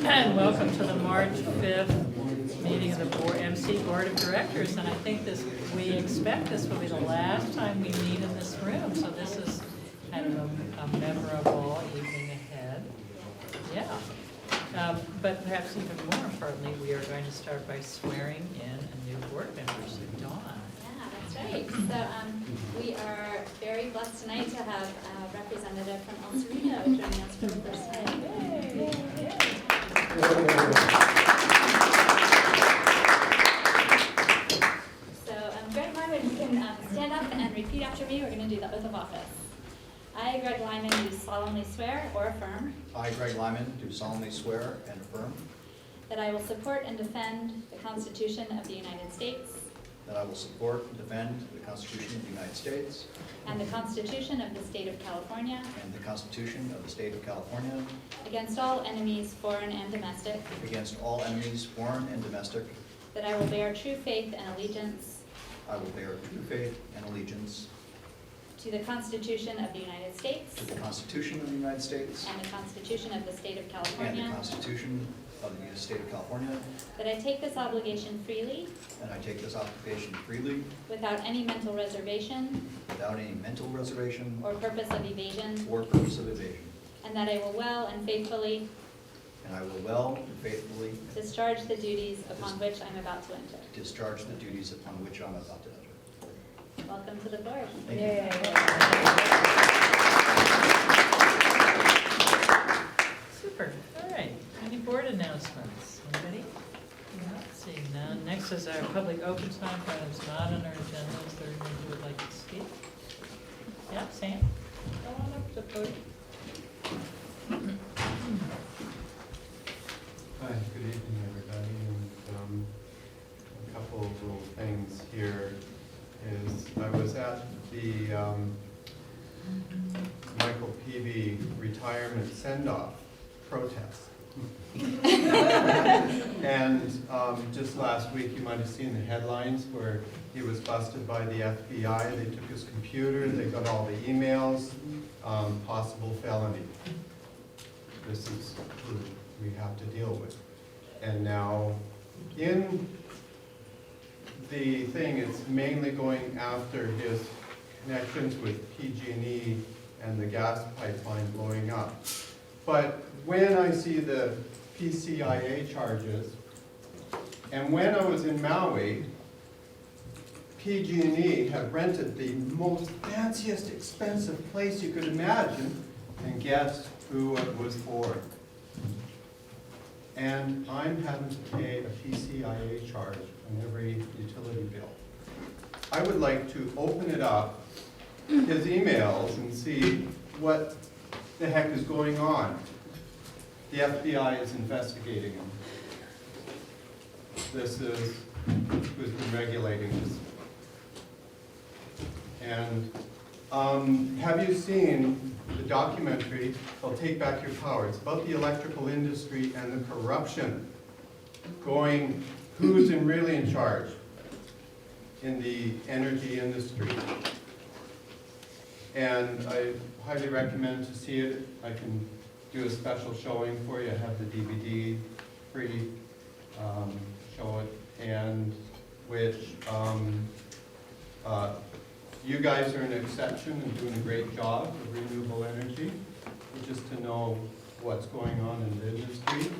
And welcome to the March 5th meeting of the MCE Board of Directors. And I think we expect this will be the last time we meet in this room. So this is kind of a memorable evening ahead. Yeah. But perhaps even more importantly, we are going to start by swearing in a new board member, so Dawn. Yeah, that's right. So we are very blessed tonight to have a representative from Cerito joining us for the first time. Yay. So Greg Lyman, you can stand up and repeat after me. We're going to do the oath of office. I, Greg Lyman, do solemnly swear or affirm. I, Greg Lyman, do solemnly swear and affirm that I will support and defend the Constitution of the United States that I will support and defend the Constitution of the United States and the Constitution of the State of California and the Constitution of the State of California against all enemies, foreign and domestic, against all enemies, foreign and domestic. that I will bear true faith and allegiance I will bear true faith and allegiance to the Constitution of the United States to the Constitution of the United States and the Constitution of the State of and California, the Constitution of the State of California, that I take this obligation freely and I take this obligation freely without any mental reservation without any mental reservation or purpose of evasion, or purpose of evasion, and that I will well and faithfully and I will well and faithfully discharge the duties upon which I'm about to enter. discharge the duties upon which I'm about to enter. Welcome to the board. Thank you. Super. All right. Any board announcements? Anybody? Not seeing none. Next is our public open time for items not on our agenda. Is there anyone who would like to speak? Yeah, Sam? Go on up to the podium. Hi, good evening, everybody. And a couple of little things here is I was at the Michael Peavy retirement send-off protest. And just last week, you might have seen the headlines where he was busted by the FBI. They took his computer, they got all the emails, possible felony. This is who we have to deal with. And now, in the thing, it's mainly going after his connections with PG&E and the gas pipeline blowing up. But when I see the PCIA charges, and when I was in Maui, PG&E had rented the most fanciest, expensive place you could imagine, and guess who it was for? And I'm having to pay a PCIA charge on every utility bill. I would like to open it up, his emails, and see what the heck is going on. The FBI is investigating him. This is who's been regulating this. And have you seen the documentary, I'll Take Back Your Power? It's about the electrical industry and the corruption going, who's really in charge in the energy industry. And I highly recommend to see it. I can do a special showing for you. I have the DVD free, show it, and which you guys are an exception and doing a great job of renewable energy, just to know what's going on in the industry.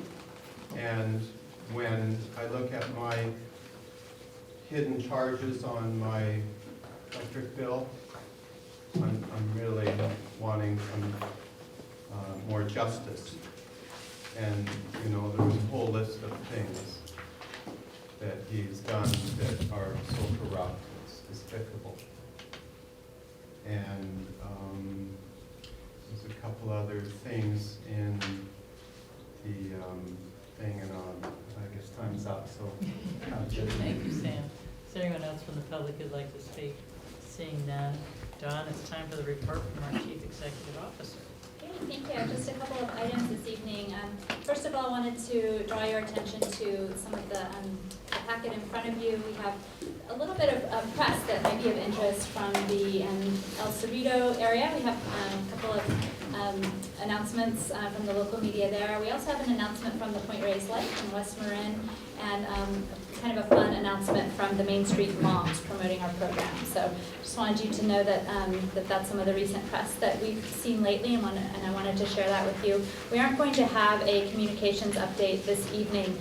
And when I look at my hidden charges on my electric bill, I'm really wanting some more justice. And, you know, there was a whole list of things that he's done that are so corrupt, it's despicable. And there's a couple other things in the thing, and I guess time's up, so. Thank you, Sam. Is there anyone else from the public who'd like to speak? Seeing none. Dawn, it's time for the report from our Chief Executive Officer. Okay, thank you. Just a couple of items this evening. First of all, I wanted to draw your attention to some of the packet in front of you. We have a little bit of press that might be of interest from the El Cerito area. We have a couple of announcements from the local media there. We also have an announcement from the Point Reyes Life in West Marin, and kind of a fun announcement from the Main Street Moms promoting our program. So just wanted you to know that, that's some of the recent press that we've seen lately, and I wanted to share that with you. We aren't going to have a communications update this evening,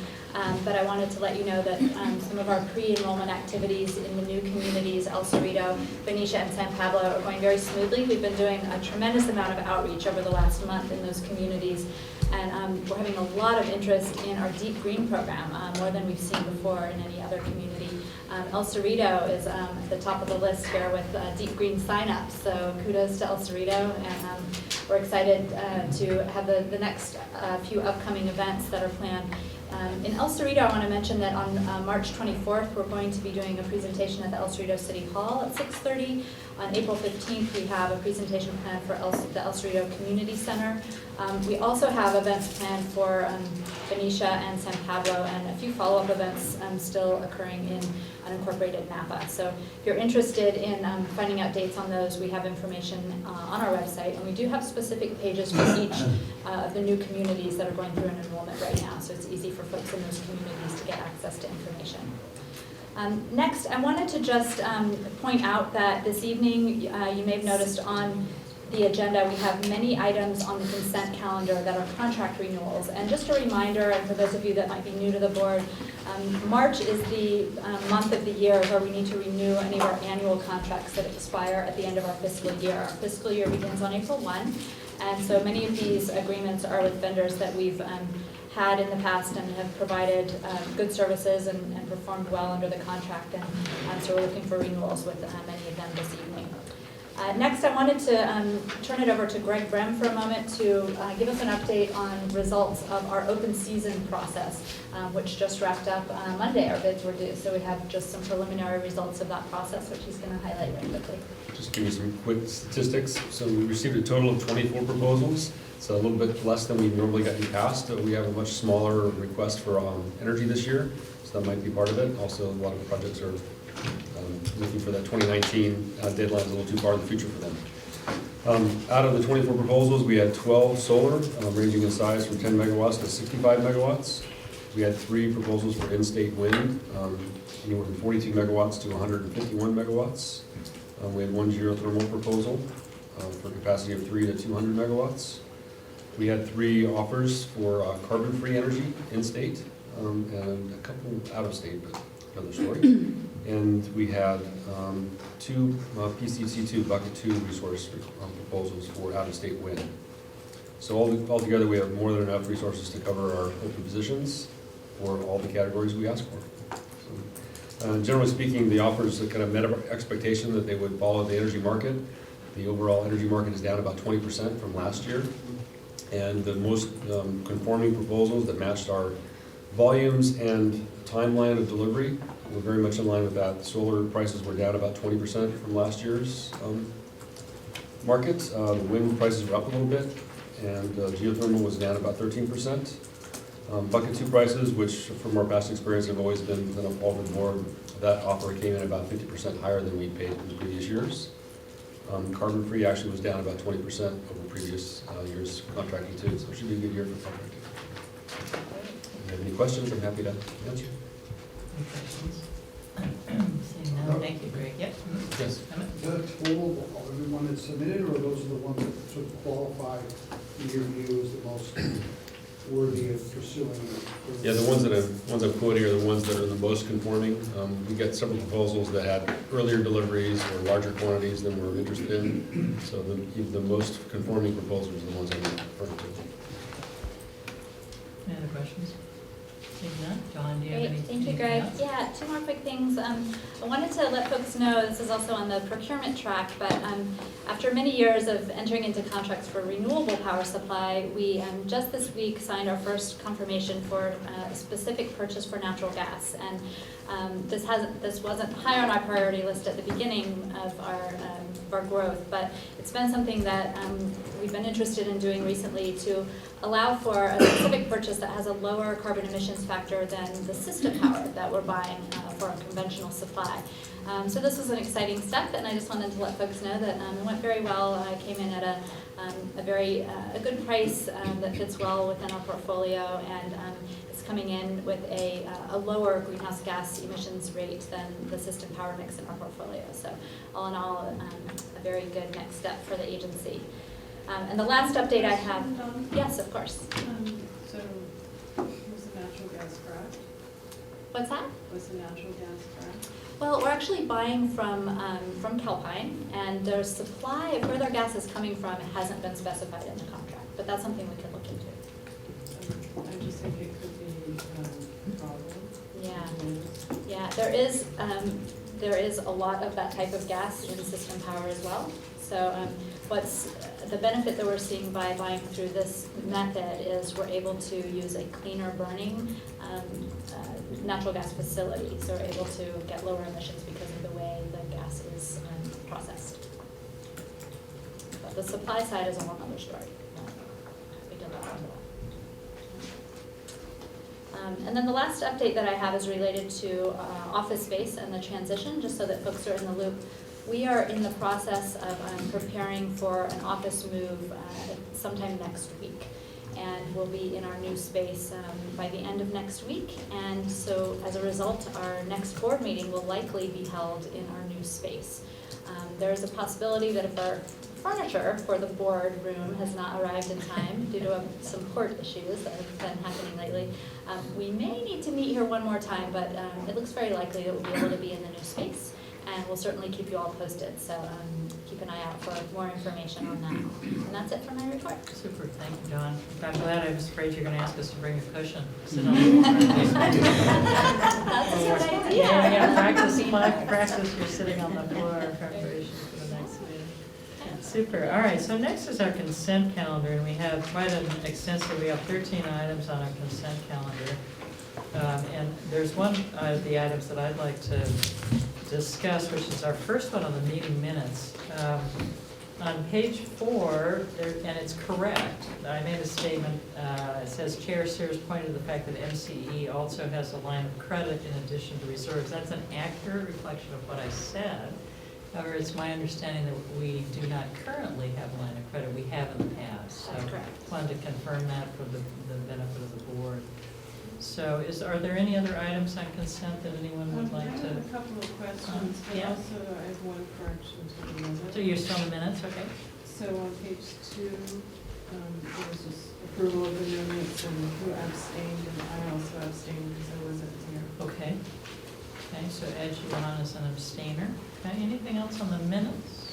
but I wanted to let you know that some of our pre-enrollment activities in the new communities, El Cerito, Benicia, and San Pablo, are going very smoothly. We've been doing a tremendous amount of outreach over the last month in those communities, and we're having a lot of interest in our Deep Green program, more than we've seen before in any other community. El Cerito is at the top of the list here with Deep Green signups, so kudos to El Cerito, and we're excited to have the next few upcoming events that are planned. In El Cerito, I want to mention that on March 24th, we're going to be doing a presentation at the El Cerito City Hall at 6:30. On April 15th, we have a presentation planned for the El Cerito Community Center. We also have events planned for Benicia and San Pablo, and a few follow-up events still occurring in unincorporated Napa. So if you're interested in finding out dates on those, we have information on our website, and we do have specific pages for each of the new communities that are going through an enrollment right now, so it's easy for folks in those communities to get access to information. Next, I wanted to just point out that this evening, you may have noticed on the agenda, we have many items on the consent calendar that are contract renewals. And just a reminder, and for those of you that might be new to the board, March is the month of the year where we need to renew any of our annual contracts that expire at the end of our fiscal year. Our fiscal year begins on April 1, and so many of these agreements are with vendors that we've had in the past and have provided good services and performed well under the contract, and so we're looking for renewals with many of them this evening. Next, I wanted to turn it over to Greg Brehm for a moment to give us an update on results of our open season process, which just wrapped up Monday. Our bids were due, so we have just some preliminary results of that process, which he's going to highlight very quickly. Just give you some quick statistics. So we received a total of 24 proposals. It's a little bit less than we normally get in the past. We have a much smaller request for energy this year, so that might be part of it. Also, a lot of projects are looking for that 2019 deadline is a little too far in the future for them. Out of the 24 proposals, we had 12 solar, ranging in size from 10 megawatts to 65 megawatts. We had 3 proposals for in-state wind, anywhere from 42 megawatts to 151 megawatts. We had 1 geothermal proposal for capacity of 3 to 200 megawatts. We had 3 offers for carbon-free energy in-state, and a couple out-of-state, but another story. And we had 2 PCC2, Bucket 2 resource proposals for out-of-state wind. So altogether, we have more than enough resources to cover our open positions for all the categories we asked for. So, generally speaking, the offers kind of met our expectation that they would follow the energy market. The overall energy market is down about 20% from last year. And the most conforming proposals that matched our volumes and timeline of delivery were very much in line with that. The solar prices were down about 20% from last year's market. The wind prices were up a little bit, and geothermal was down about 13%. Bucket 2 prices, which from our past experience have always been kind of all over the board, that offer came in about 50% higher than we paid in the previous years. Carbon-free actually was down about 20% over previous years contracting too, so it should be a good year for contracting. If you have any questions, I'm happy to answer. Any questions? Seeing none, thank you, Greg. Yep. Yes. Emmett? Is that total of everyone that submitted, or those are the ones that sort of qualify in your view as the most worthy of pursuing? Yeah, the ones I'm quoting are the ones that are the most conforming. We got several proposals that had earlier deliveries or larger quantities than we're interested in. So the most conforming proposals are the ones I'm referring to. Any other questions? Seeing none, John, do you have Great, anything? thank you, Greg. else? Yeah, 2 more quick things. I wanted to let folks know, this is also on the procurement track, but after many years of entering into contracts for renewable power supply, we just this week signed our first confirmation for a specific purchase for natural gas. And this wasn't high on our priority list at the beginning of our growth, but it's been something that we've been interested in doing recently to allow for a specific purchase that has a lower carbon emissions factor than the system power that we're buying for a conventional supply. So this was an exciting step, and I just wanted to let folks know that it went very well. I came in at a good price that fits well within our portfolio, and it's coming in with a lower greenhouse gas emissions rate than the system power mix in our portfolio. So all in all, a very good next step for the agency. And the last update I have, yes, of course. So was the natural gas cracked? What's that? Was the natural gas cracked? Well, we're actually buying from Calpine, and their supply of where their gas is coming from hasn't been specified in the contract, but that's something we could look into. I just think it could be a problem. Yeah, there is a lot of that type of gas in system power as well. So what's the benefit that we're seeing by buying through this method is we're able to use a cleaner burning natural gas facility. So we're able to get lower emissions because of the way the gas is processed. But the supply side is a whole other story. We did that one. And then the last update that I have is related to office space and the transition, just so that folks are in the loop. We are in the process of preparing for an office move sometime next week. And we'll be in our new space by the end of next week. And so as a result, our next board meeting will likely be held in our new space. There's a possibility that if our furniture for the board room has not arrived in time due to some port issues that have been happening lately, we may need to meet here one more time, but it looks very likely that we'll be able to be in the new space. And we'll certainly keep you all posted, so keep an eye out for more information on that. And that's it for my report. Super, thank you, Dawn. After that, I was afraid you're going to ask us to bring a cushion. Sit on the That's a good idea. Yeah, practice you're sitting on the floor in preparation for the next meeting. Super, all right, so next is our consent calendar, and we have quite an extensive, we have 13 items on our consent calendar. And there's one of the items that I'd like to discuss, which is our first one on the meeting minutes. On page 4, and it's correct, I made a statement, it says, Chair Sears pointed to the fact that MCE also has a line of credit in addition to reserves. That's an accurate reflection of what I said. However, it's my understanding that we do not currently have a line of credit. We have in the past. That's so correct. Wanted to confirm that for the benefit of the board. So are there any other items on consent that anyone would like I to? have a couple of questions, but yeah. also I have one correction to the minute. So you're still in the minutes, okay? So on page 2, there was just approval of the minutes and who abstained, and I also abstained because I wasn't here. Okay. Okay, so add you on as an abstainer. Okay, anything else on the minutes?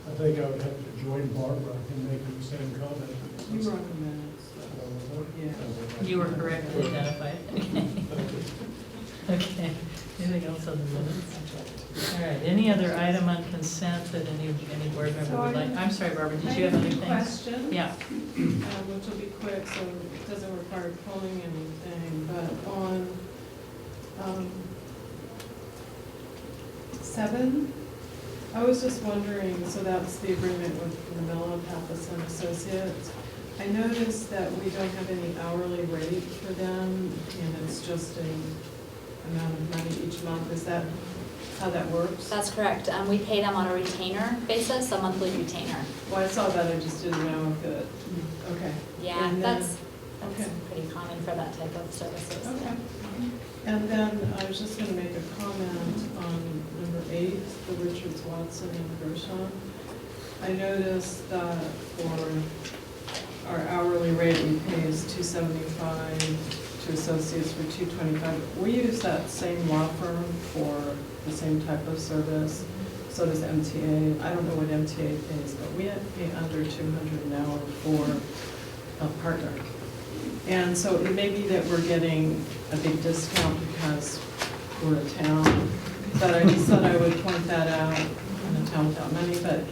I think I would have to join Barbara in making the same comment. You were on the minutes. Yeah. You were correctly identified. Okay. Anything else on the minutes? All right, any other item on consent that any board member would like? I'm sorry, Barbara, did you have anything? Question? Yeah. Which will be quick, so it doesn't require pulling anything, but on 7, I was just wondering, so that's the agreement with Camilla Pappas and Associates. I noticed that we don't have any hourly rate for them, and it's just an amount of money each month. Is that how that works? That's correct. We pay them on a retainer basis, a monthly retainer. Well, I saw that, I just didn't know if it, okay. Yeah, And then- that's okay. pretty common for that type of services. Okay. And then I was just going to make a comment on number 8, the Richards, Watson, and Gershon. I noticed that for our hourly rate, we pay is $275 to associates for $225. We use that same law firm for the same type of service. So does MTA. I don't know what MTA pays, but we pay under $200 an hour for a partner. And so it may be that we're getting a big discount because we're a town, but I just thought I would point that out. I'm a town without money, but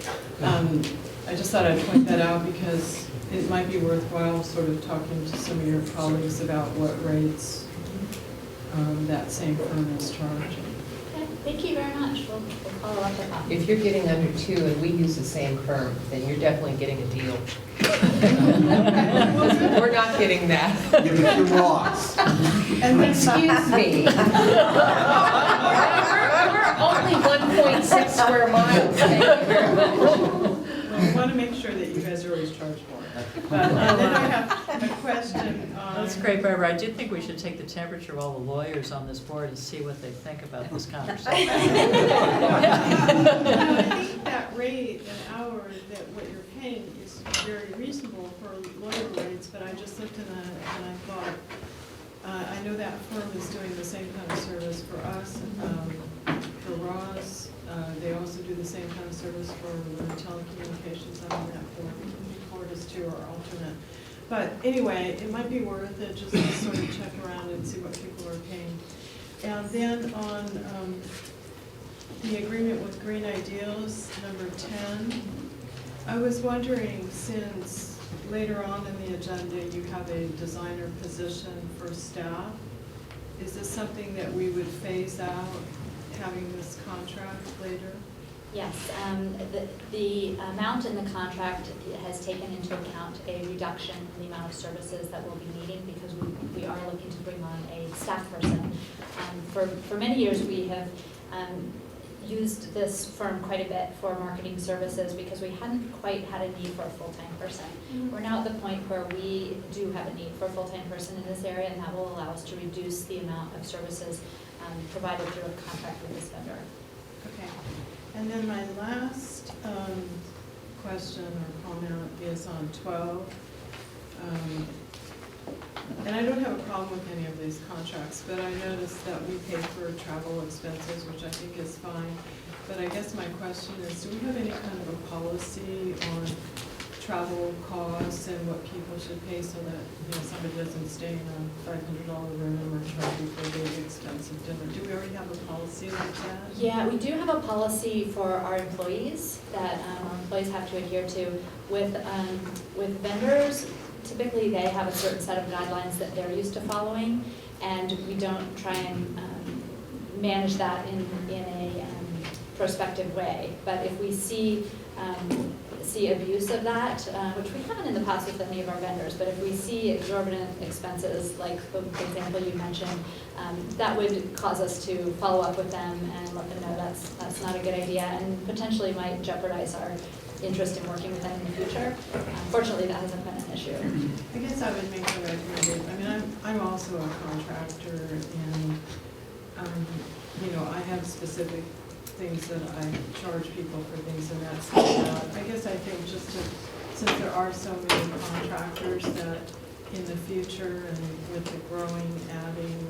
I just thought I'd point that out because it might be worthwhile sort of talking to some of your colleagues about what rates that same firm is charging. Okay, thank you very much. We'll follow up with that. If you're getting under 2 and we use the same firm, then you're definitely getting a deal. We're not getting that. Give it your loss. And excuse me. We're only 1.6 square miles, thank you very much. Well, we want to make sure that you guys are always charged for it. But then I have a question on. That's great, Barbara. I do think we should take the temperature of all the lawyers on this board and see what they think about this conversation. I think that rate an hour, that what you're paying is very reasonable for lawyer rates, but I just looked and I thought, I know that firm is doing the same kind of service for us, for Ross. They also do the same kind of service for the telecommunications on that board. Board is too, or alternate. But anyway, it might be worth it just to sort of check around and see what people are paying. And then on the agreement with Green Ideals, number 10, I was wondering, since later on in the agenda you have a designer position for staff, is this something that we would phase out, having this contract later? Yes, the amount in the contract has taken into account a reduction in the amount of services that we'll be needing because we are looking to bring on a staff person. For many years we have used this firm quite a bit for marketing services because we hadn't quite had a need for a full-time person. We're now at the point where we do have a need for a full-time person in this area, and that will allow us to reduce the amount of services provided through a contract with this vendor. Okay. And then my last question or comment is on 12. And I don't have a problem with any of these contracts, but I noticed that we pay for travel expenses, which I think is fine. But I guess my question is, do we have any kind of a policy on travel costs and what people should pay so that, you know, somebody doesn't stay in a $500 room or charge you for a big expensive dinner? Do we already have a policy like that? Yeah, we do have a policy for our employees that our employees have to adhere to. With vendors, typically they have a certain set of guidelines that they're used to following, and we don't try and manage that in a prospective way. But if we see abuse of that, which we haven't in the past with any of our vendors, but if we see exorbitant expenses, like the example you mentioned, that would cause us to follow up with them and let them know that's not a good idea and potentially might jeopardize our interest in working with them in the future. Fortunately, that hasn't been an issue. I guess I would make a recommendation. I mean, I'm also a contractor, and you know, I have specific things that I charge people for things, and that's not bad. I guess I think just since there are so many contractors that in the future and with the growing, adding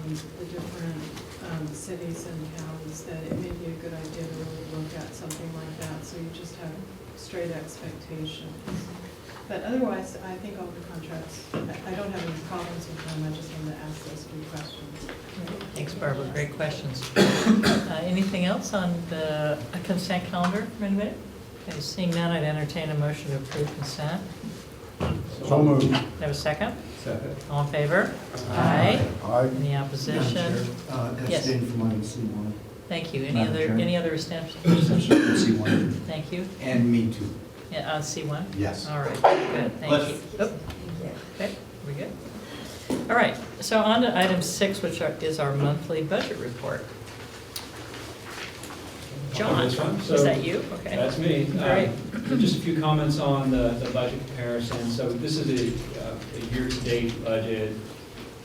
the different cities and counties, that it may be a good idea to really look at something like that, so you just have straight expectations. But otherwise, I think all the contracts, I don't have any problems with them, I just wanted to ask those few questions. Thanks, Barbara. Great questions. Anything else on the consent calendar from anybody? Okay, seeing none, I'd entertain a motion to approve consent. So moved. Have a second? Second. All in favor? Aye. Aye. Any opposition? Yes. Abstain from item C1. Thank you. Madam Chair. Any other abstentions? C1. Thank you. And me too. Yeah, on C1? Yes. All right, good, thank you. Oh, okay, we good? All right, so on to item 6, which is our monthly budget report. John, This one? is So that you? Okay. That's me. Great. Just a few comments on the budget comparison. So this is a year-to-date budget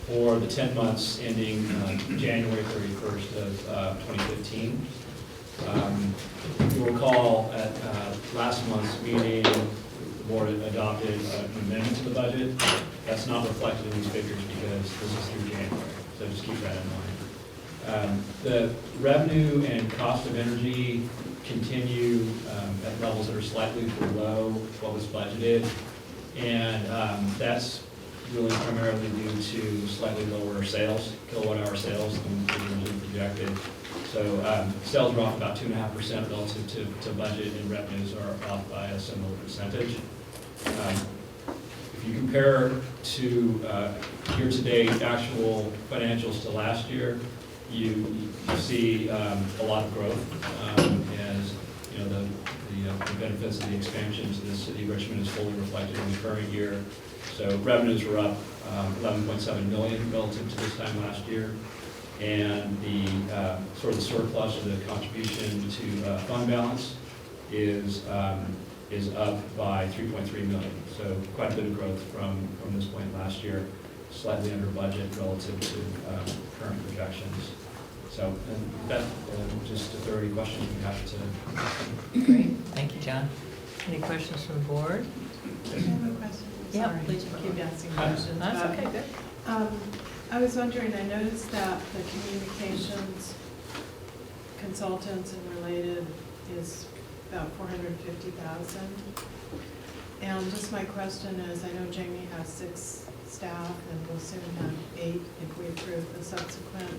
for the 10 months ending January 31st of 2015. You'll recall at last month's meeting, the board adopted an amendment to the budget. That's not reflected in these figures because this is through January, so just keep that in mind. The revenue and cost of energy continue at levels that are slightly below what was budgeted, and that's really primarily due to slightly lower sales, kilowatt-hour sales than originally projected. So sales are off about 2.5% relative to budget, and revenues are off by a similar percentage. If you compare to year-to-date actual financials to last year, you see a lot of growth as you know the benefits of the expansion to the city of Richmond is fully reflected in the current year. So revenues were up 11.7 million relative to this time last year. And the sort of the surplus, or the contribution to fund balance is up by 3.3 million. So quite a bit of growth from this point last year, slightly under budget relative to current projections. So, and that, just if there are any questions, we have to. Great, thank you, John. Any questions from the board? I have a question. Yeah, Sorry, please. I keep asking questions. That's but, okay, good. I was wondering, I noticed that the communications consultants and related is about 450,000. And just my question is, I know Jamie has 6 staff and will soon have 8 if we approve the subsequent.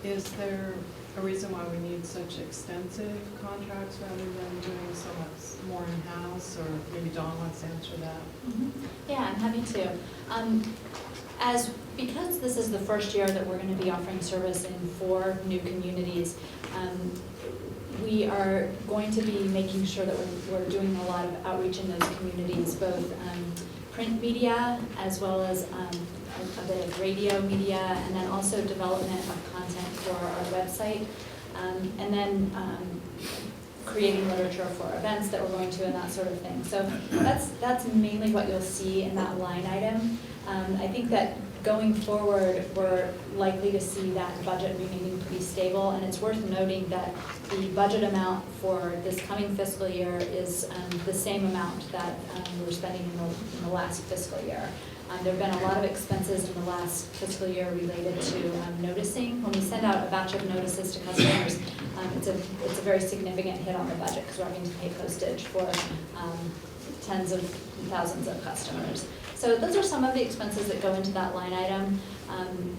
Is there a reason why we need such extensive contracts rather than doing so much more in-house? Or maybe Dawn wants to answer that. Yeah, I'm happy to. Because this is the first year that we're going to be offering service in 4 new communities, we are going to be making sure that we're doing a lot of outreach in those communities, both print media as well as a bit of radio media, and then also development of content for our website, and then creating literature for events that we're going to and that sort of thing. So that's mainly what you'll see in that line item. I think that going forward, we're likely to see that budget remaining pretty stable, and it's worth noting that the budget amount for this coming fiscal year is the same amount that we were spending in the last fiscal year. There have been a lot of expenses in the last fiscal year related to noticing. When we send out a batch of notices to customers, it's a very significant hit on the budget because we're having to pay postage for tens of thousands of customers. So those are some of the expenses that go into that line item.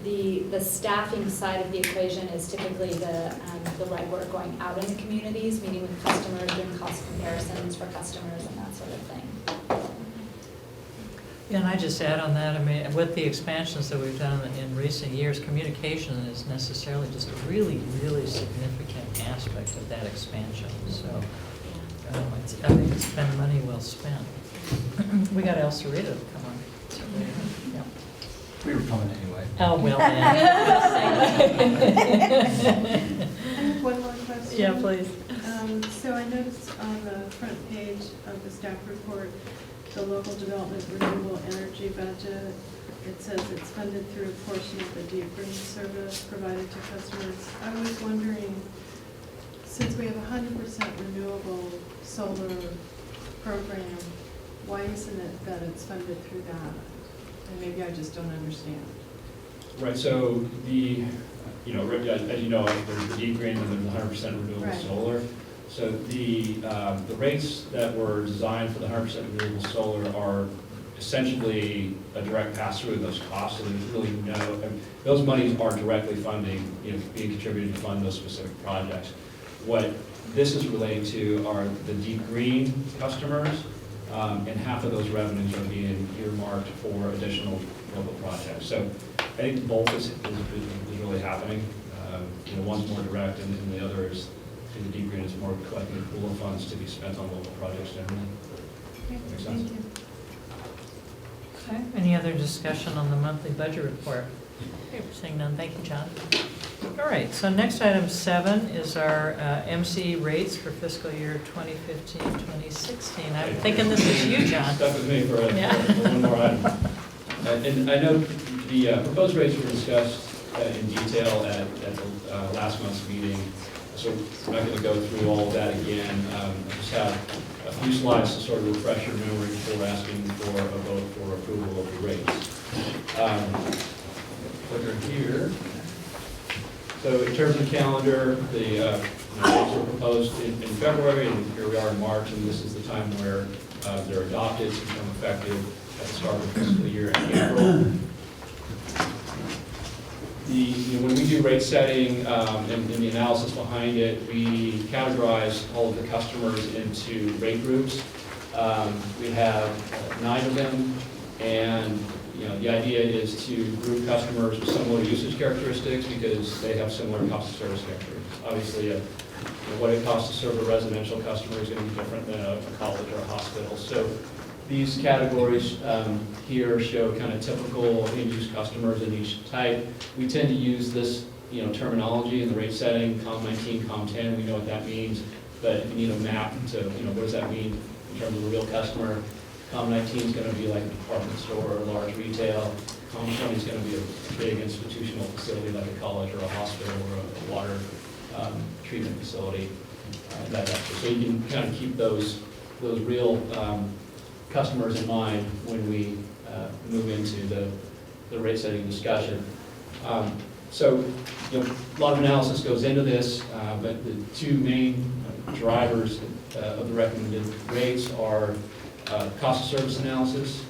The staffing side of the equation is typically the legwork going out in the communities, meeting with customers, doing cost comparisons for customers and that sort of thing. Yeah, and I just add on that, I mean, with the expansions that we've done in recent years, communication is necessarily just a really, really significant aspect of that expansion. So I think it's been money well spent. We got Cerito to come on. So, yeah. We were coming anyway. Oh, well, then. I have one more question. Yeah, please. So I noticed on the front page of the staff report, the local development renewable energy budget, it says it's funded through a portion of the deep green service provided to customers. I was wondering, since we have 100% renewable solar program, why isn't it that it's funded through that? And maybe I just don't understand. Right, so the, as you know, there's the deep green and then the 100% renewable Right. solar. So the rates that were designed for the 100% renewable solar are essentially a direct pass-through of those costs. So there's really those monies are directly funding, being contributed to fund those specific projects. What this is relating to are the deep green customers, and half of those revenues are being earmarked for additional local projects. So I think both is really happening. One's more direct, and the other is, through the deep green, is more collecting a pool of funds to be spent on local projects generally. Okay, Makes thank sense. you. Okay, any other discussion on the monthly budget report? Okay, seeing none, thank you, John. All right, so next item 7 is our MCE rates for fiscal year 2015-2016. I'm thinking this is you, John. Stuck with me for Yeah. one more item. And I know the proposed rates were discussed in detail at the last month's meeting, so I'm not going to go through all of that again. I just have a few slides to sort of refresh your memory before asking for a vote for approval of the rates. Clicker here. So in terms of calendar, the rates were proposed in February, and here we are in March, and this is the time where they're adopted to become effective at the start of the fiscal year in April. When we do rate setting and the analysis behind it, we categorize all of the customers into rate groups. We have 9 of them, and the idea is to group customers with similar usage characteristics because they have similar cost of service characteristics. Obviously, a what it costs to serve a residential customer is going to be different than a college or a hospital. So these categories here show kind of typical end-use customers in each type. We tend to use this terminology in the rate setting, COM 19, COM 10, we know what that means, but you need a map to, what does that mean in terms of a real customer. COM 19 is going to be like a department store or large retail. COM 20 is going to be a big institutional facility like a college or a hospital or a water treatment facility. So you can kind of keep those real customers in mind when we move into the rate setting discussion. So, a lot of analysis goes into this, but the two main drivers of the recommended rates are cost of service analysis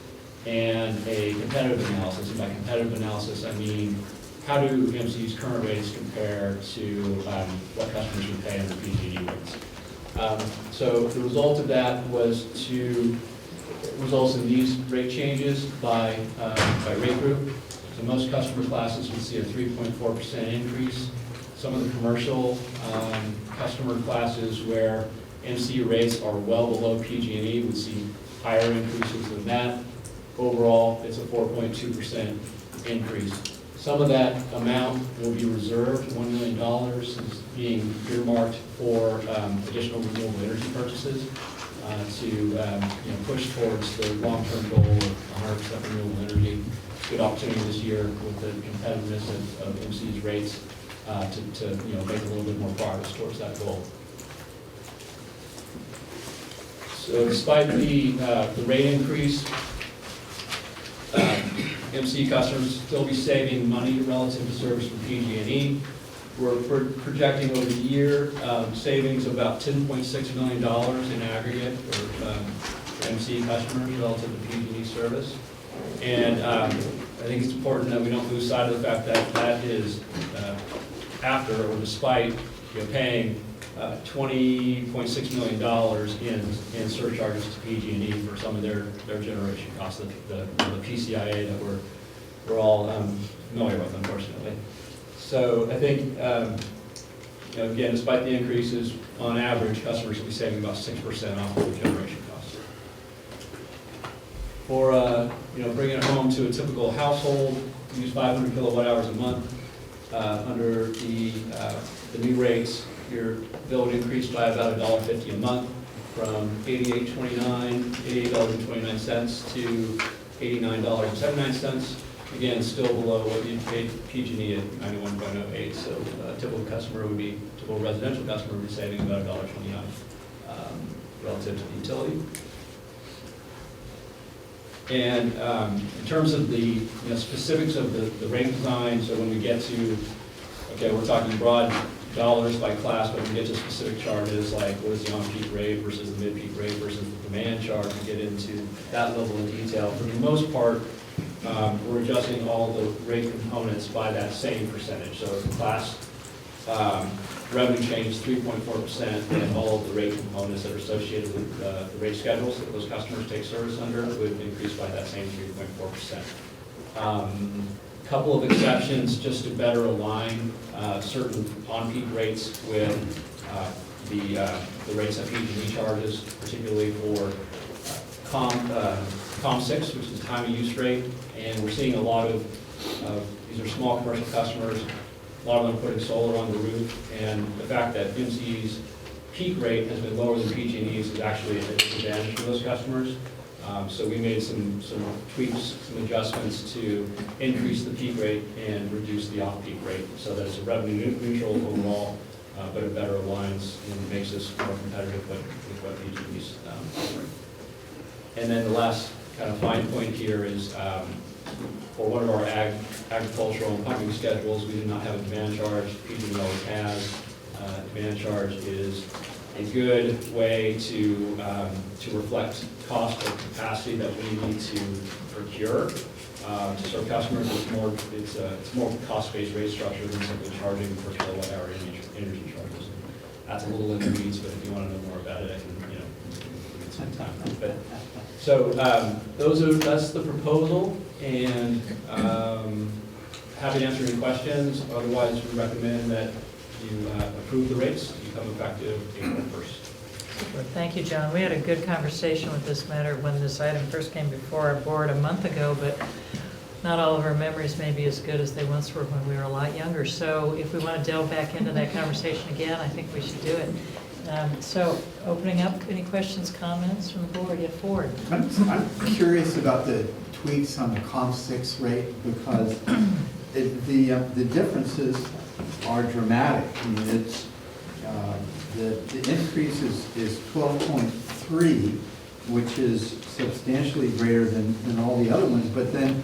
and a competitive analysis. And by competitive analysis, I mean, how do MCE's current rates compare to what customers would pay under PG&E rates? So the result of that results in these rate changes by rate group. So most customer classes would see a 3.4% increase. Some of the commercial customer classes where MCE rates are well below PG&E would see higher increases than that. Overall, it's a 4.2% increase. Some of that amount will be reserved, $1 million is being earmarked for additional renewable energy purchases to push towards the long-term goal of 100% renewable energy. Good opportunity this year with the competitiveness of MCE's rates to make a little bit more progress towards that goal. So despite the rate increase, MCE customers still be saving money relative to service from PG&E. We're projecting over the year savings of about $10.6 million in aggregate for MCE customers relative to PG&E service. And I think it's important that we don't lose sight of the fact that that is after or despite paying $20.6 million in surcharges to PG&E for some of their generation costs, the PCIA that we're all familiar with, unfortunately. So I think, again, despite the increases, on average, customers will be saving about 6% off of their generation costs. For bringing it home to a typical household, use 500 kilowatt hours a month. Under the new rates, your bill would increase by about $1.50 a month from $88.29 to $89.79. Again, still below what you'd pay PG&E at 91.08. So a typical residential customer would be saving about $1.29 relative to the utility. And in terms of the specifics of the rate design, so when we get to, we're talking broad dollars by class, but we get to specific charges like what is the on-peak rate versus the mid-peak rate versus the demand charge, we get into that level of detail. For the most part, we're adjusting all the rate components by that same percentage. So the class revenue change is 3.4%, and all of the rate components that are associated with the rate schedules that those customers take service under would increase by that same 3.4%. Couple of exceptions just to better align certain on-peak rates with the rates that PG&E charges, particularly for COM 6, which is time of use rate. And we're seeing a lot of these are small commercial customers, a lot of them putting solar on the roof, and the fact that MCE's peak rate has been lower than PG&E's is actually a disadvantage for those customers. So we made some tweaks, some adjustments to increase the peak rate and reduce the off-peak rate so that it's a revenue neutral overall, but it better aligns and makes us more competitive with what PG&E's offering. And then the last kind of fine point here is for one of our agricultural and pumping schedules, we do not have a demand charge. PG&E always has. Demand charge is a good way to reflect cost or capacity that we need to procure to serve customers. It's more cost-based rate structure than simply charging per kilowatt hour energy charges. That's a little in the weeds, but if you want to know more about it, I can spend time on it. But so that's the proposal, and happy to answer any questions. Otherwise, we recommend that to approve the rates to become effective April 1st. Super. Thank you, John. We had a good conversation with this matter when this item first came before our board a month ago, but not all of our memories may be as good as they once were when we were a lot younger. So if we want to delve back into that conversation again, I think we should do it. So opening up, any questions, comments from the board? Yeah, Ford. I'm curious about the tweaks on the COM6 rate because the differences are dramatic. I mean, it's, the increase is 12.3, which is substantially greater than all the other ones, but then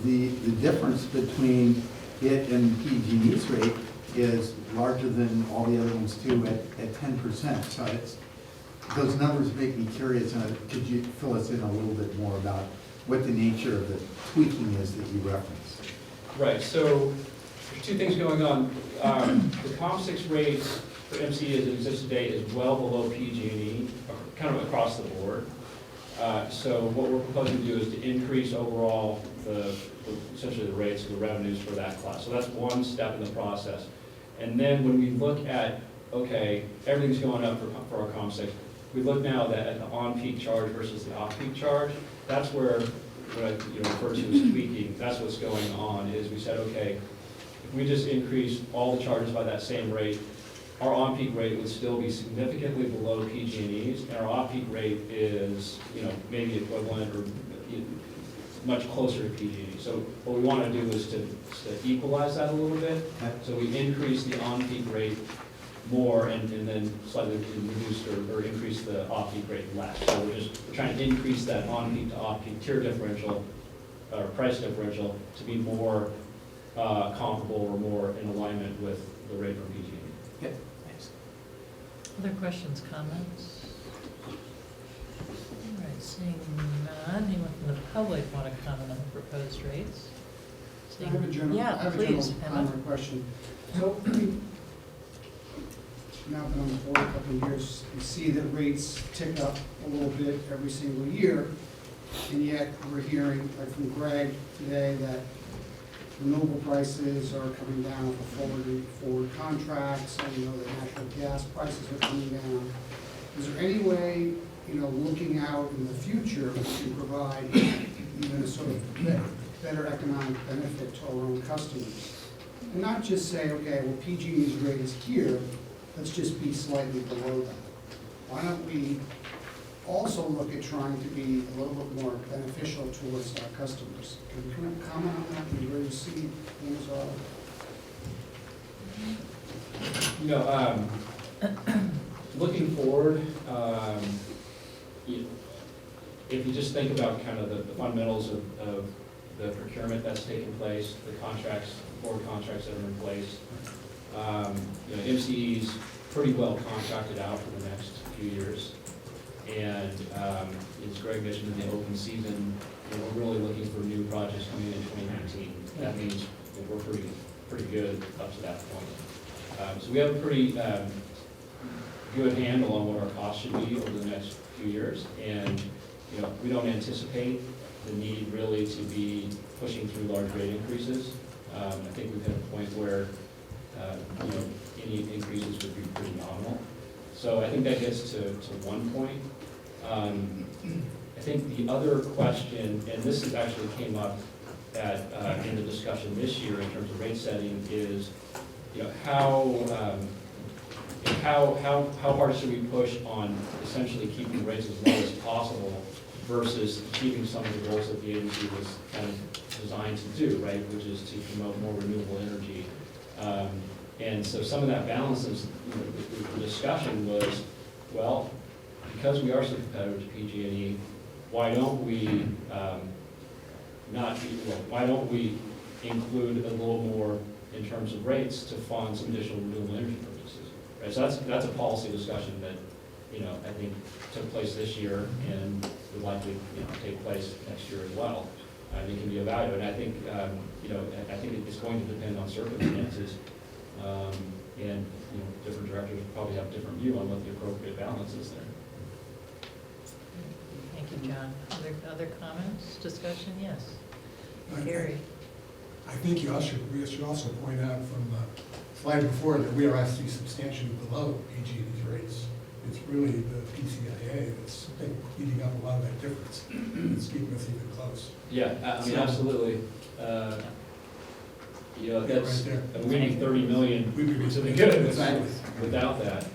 the difference between it and PG&E's rate is larger than all the other ones too at 10%. So those numbers make me curious. Could you fill us in a little bit more about what the nature of the tweaking is that you referenced? Right, so there's two things going on. The COM6 rate for MCE as it exists today is well below PG&E, kind of across the board. So what we're proposing to do is to increase overall essentially the rates, the revenues for that class. So that's one step in the process. And then when we look at, okay, everything's going up for our COM6, we look now at the on-peak charge versus the off-peak charge. That's where what I refer to as tweaking. That's what's going on is we said, okay, if we just increase all the charges by that same rate, our on-peak rate would still be significantly below PG&E's, and our off-peak rate is, maybe equivalent or much closer to PG&E. So what we want to do is to equalize that a little bit. So we increase the on-peak rate more and then slightly reduce or increase the off-peak rate less. So we're trying to increase that on-peak to off-peak tier differential or price differential to be more comparable or more in alignment with the rate from PG&E. Okay, thanks. Other questions, comments? All right, seeing none, anyone from the public want to comment on the proposed rates? I have a general, Yeah, I have a please, general Emma. comment or question. So, now I've been on the board a couple of years, you see that rates tick up a little bit every single year, and yet we're hearing, like from Greg today, that renewable prices are coming down for forward contracts, and you know that natural gas prices are coming down. Is there any way, looking out in the future, we can provide even a sort of better economic benefit to our own customers? And not just say, okay, well, PG&E's rate is here, let's just be slightly below that. Why don't we also look at trying to be a little bit more beneficial towards our customers? Can you kind of comment on that and where you see things are? Looking forward, if you just think about kind of the fundamentals of the procurement that's taking place, the contracts, forward contracts that are in place, MCE's pretty well contracted out for the next few years. And as Greg mentioned in the open season, we're really looking for new projects coming in 2019. That means we're pretty good up to that point. So we have a pretty good handle on what our costs should be over the next few years. And we don't anticipate the need really to be pushing through large rate increases. I think we've hit a point where any increases would be pretty nominal. So I think that gets to one point. I think the other question, and this is actually came up in the discussion this year in terms of rate setting, is how hard should we push on essentially keeping rates as low as possible versus achieving some of the goals that the agency was kind of designed to do, right, which is to promote more renewable energy. And so some of that balance is, the discussion was, well, because we are so competitive to PG&E, why don't we why don't we include a little more in terms of rates to fund some additional renewable energy purchases? Right, so that's a policy discussion that I think took place this year and would likely take place next year as well. And it can be evaluated. And I think I think it's going to depend on circumstances. And different directors probably have a different view on what the appropriate balance is there. Thank you, John. Other comments, discussion? Yes. Gary. I think we should also point out from the slide before that we are actually substantially below PG&E's rates. It's really the PCIA that's eating up a lot of that difference. It's keeping us even close. Yeah, I mean, absolutely. You know, that's, Right there. we need 30 million We'd be to the good Exactly. without that.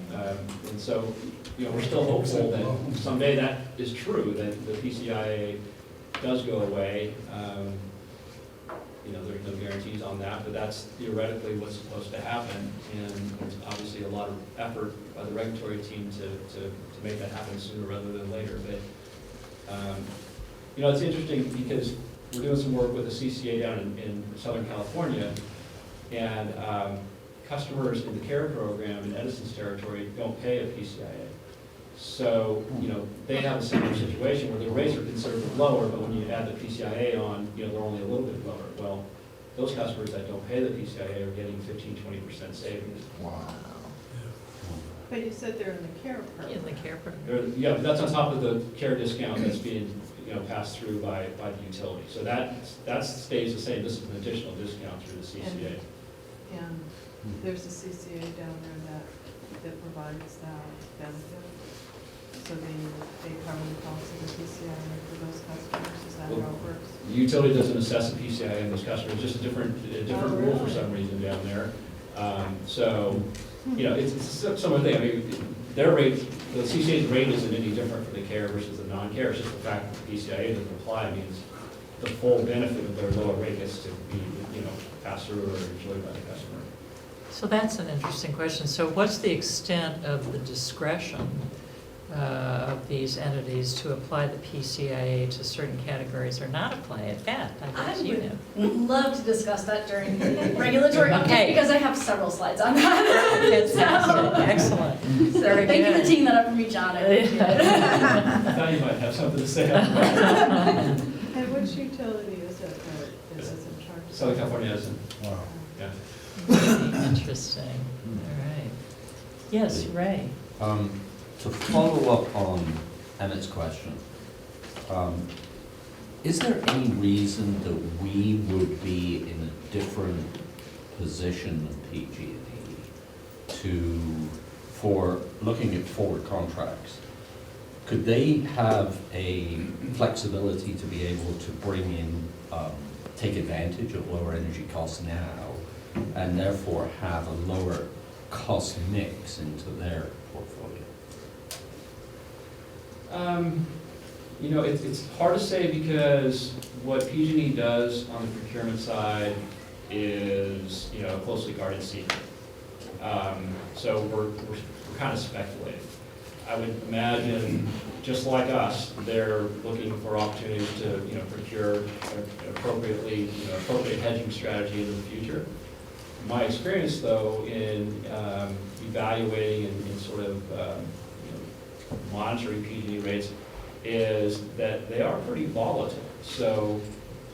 And so, you know, we're still hopeful that someday that is true, that the PCIA does go away. You know, there's no guarantees on that, but that's theoretically what's supposed to happen. And there's obviously a lot of effort by the regulatory team to make that happen sooner rather than later. But, you know, it's interesting because we're doing some work with the CCA down in Southern California, and customers in the CARE program in Edison's territory don't pay a PCIA. So, you know, they have a similar situation where their rates are considerably lower, but when you add the PCIA on, you know, they're only a little bit lower. Well, those customers that don't pay the PCIA are getting 15–20% savings. Wow. But you said they're in the care program. In the care program. Yeah, but that's on top of the CARE discount that's being, you know, passed through by the utility. So that stays the same. This is an additional discount through the CCA. And there's a CCA down there that provides that benefit. So they cover the cost of the PCIA for those customers. Is that how it works? The utility doesn't assess the PCIA on those customers, it's just a different rule for some reason down there. So, you know, it's a similar thing. I mean, their rate, the CCA's rate isn't any different for the care versus the non-care. It's just the fact that the PCIA doesn't apply means the full benefit of their lower rate gets to be, you know, passed through or enjoyed by the customer. So that's an interesting question. So what's the extent of the discretion of these entities to apply the PCIA to certain categories or not apply it? Beth, I guess you know. would love to discuss that during the regulatory update Okay. because I have several slides on that. Fantastic, excellent. So Very thank you good. for teeing that up for me, John. I appreciate it. I thought you might have something to say on that. And which utility is it that is in charge? Southern California Edison. Wow. Yeah. Very interesting. All right. Yes, Ray. To follow up on Emmett's question, is there any reason that we would be in a different position than PG&E for looking at forward contracts? Could they have a flexibility to be able to bring in, take advantage of lower energy costs now, and therefore have a lower cost mix into their portfolio? You know, it's hard to say because what PG&E does on the procurement side is, you know, a closely guarded secret. So we're kind of speculating. I would imagine, just like us, they're looking for opportunities to, you know, procure appropriately, you know, appropriate hedging strategy into the future. My experience, though, in evaluating and sort of monitoring PG&E rates is that they are pretty volatile. So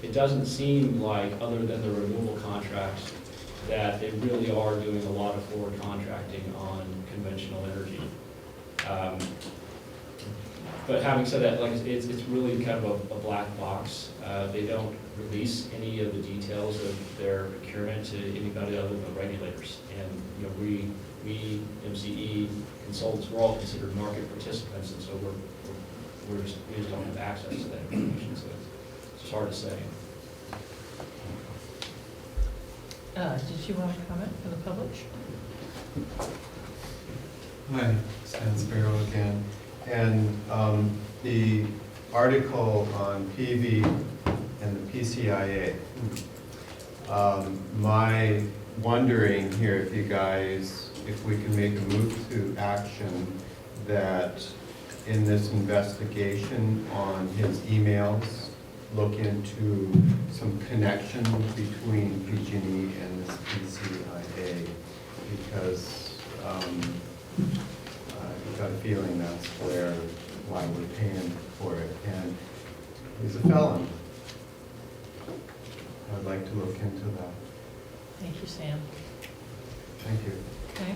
it doesn't seem like, other than the renewable contracts, that they really are doing a lot of forward contracting on conventional energy. But having said that, like it's really kind of a black box. They don't release any of the details of their procurement to anybody other than regulators. And you know, we MCE consultants, we're all considered market participants, and so we just don't have access to that information. So it's just hard to say. Did you want to comment from the public? Hi, Stan Sparrow again. And the article on PV and the PCIA, my wondering here if you guys, if we can make a move to action that in this investigation on his emails, look into some connection between PG&E and this PCIA, because I've got a feeling that's why we're paying for it. And he's a felon. I'd like to look into that. Thank you, Sam. Thank you. Okay,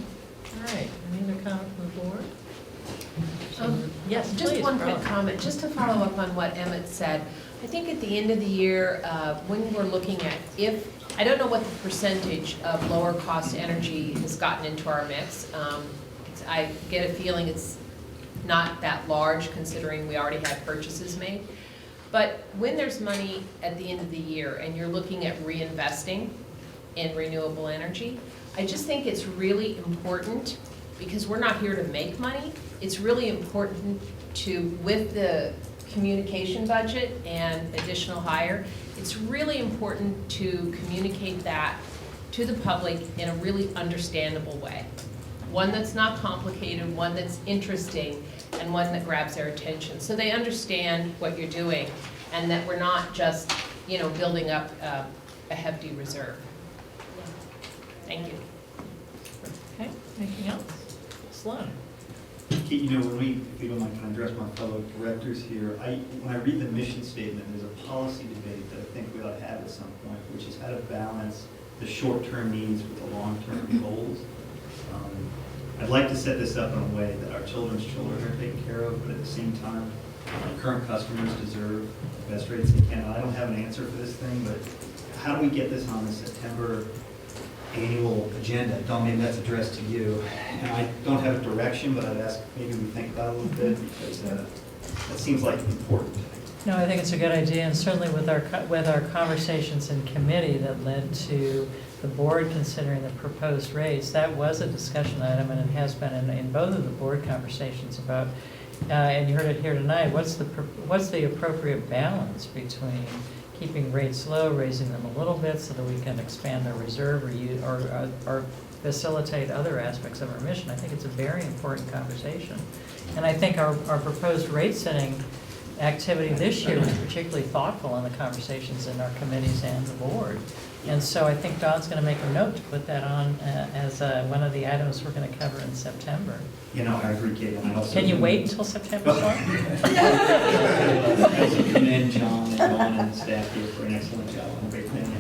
all right. Any other comment from the board? Yes, please. Just one quick Carla. comment, just to follow up on what Emmett said. I think at the end of the year, when we're looking at if I don't know what the percentage of lower cost energy has gotten into our mix. I get a feeling it's not that large considering we already had purchases made. But when there's money at the end of the year and you're looking at reinvesting in renewable energy, I just think it's really important, because we're not here to make money, it's really important to, with the communication budget and additional hire, it's really important to communicate that to the public in a really understandable way. One that's not complicated, one that's interesting, and one that grabs their attention. So they understand what you're doing, and that we're not just, you know, building up a hefty reserve. Thank you. Okay, anything else? Sloan? Kate, you know, when if you don't mind, can I address my fellow directors here? When I read the mission statement, there's a policy debate that I think we ought to have at some point, which is how to balance the short-term needs with the long-term goals. I'd like to set this up in a way that our children's children are taken care of, but at the same time, our current customers deserve the best rates they can. I don't have an answer for this thing, but how do we get this on the September annual agenda? Dawn, maybe that's addressed to you. And I don't have a direction, but I'd ask maybe we think about it a little bit, because that seems like important. No, I think it's a good idea, and certainly with our conversations in committee that led to the board considering the proposed rates, that was a discussion item, and it has been in both of the board conversations about, and you heard it here tonight, what's the appropriate balance between keeping rates low, raising them a little bit so that we can expand our reserve or facilitate other aspects of our mission. I think it's a very important conversation. And I think our proposed rate setting activity this year was particularly thoughtful in the conversations in our committees and the board. And so I think Dawn's going to make a note to put that on as one of the items we're going to cover in September. You know, I agree, Kate, and I also... Can you wait until September 4th? I also commend John and Dawn and the staff here for an excellent job on the rate thing.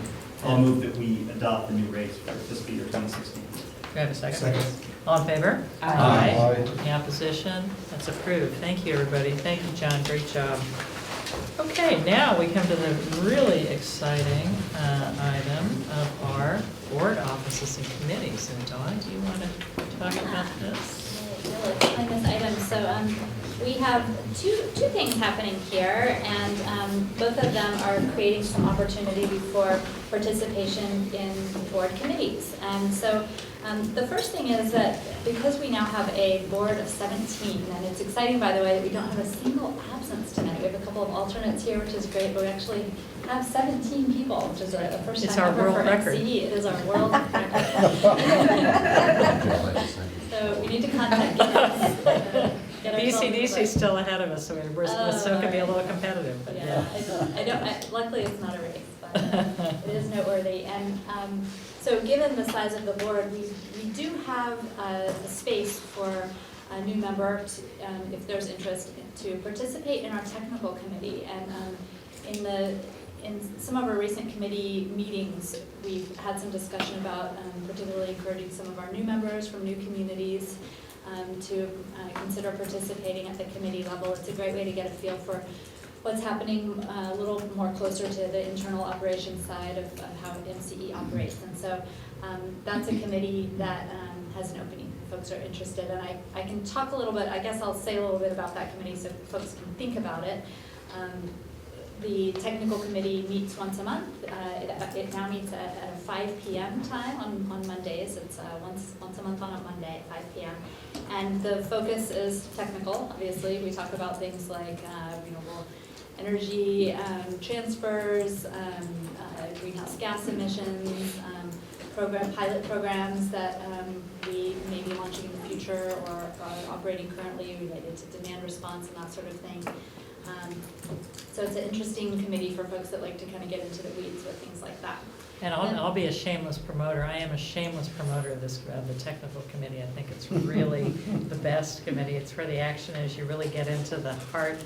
I'll move that we adopt the new rates for fiscal year 2016. Do I have a second? Second. All in favor? Aye. Any opposition? That's approved. Thank you, everybody. Thank you, John. Great job. Okay, now we come to the really exciting item of our board offices and committees. And Dawn, do you want to talk about this? Really explain this item. So we have two things happening here, and both of them are creating some opportunity for participation in board committees. And so the first thing is that because we now have a board of 17, and it's exciting, by the way, that we don't have a single absence tonight. We have a couple of alternates here, which is great, but we actually have 17 people, which is a first It's time our ever world for record. MCE. It is our world record. So we need to contact Guinness. Get ourselves BCDC is still ahead of us, so we're still going to be a little competitive. But yeah, luckily it's not a race, but it is noteworthy. And so given the size of the board, we do have a space for a new member, if there's interest, to participate in our technical committee. And in some of our recent committee meetings, we've had some discussion about particularly encouraging some of our new members from new communities to consider participating at the committee level. It's a great way to get a feel for what's happening a little more closer to the internal operations side of how MCE operates. And so that's a committee that has an opening if folks are interested. And I can talk a little bit, I guess I'll say a little bit about that committee so folks can think about it. The technical committee meets once a month. It now meets at a 5 p.m. time on Mondays. It's once a month on a Monday at 5 p.m. And the focus is technical. Obviously, we talk about things like renewable energy transfers, greenhouse gas emissions, pilot programs that we may be launching in the future or are operating currently related to demand response and that sort of thing. So it's an interesting committee for folks that like to kind of get into the weeds with things like that. And I'll be a shameless promoter. I am a shameless promoter of the technical committee. I think it's really the best committee. It's where the action is. You really get into the heart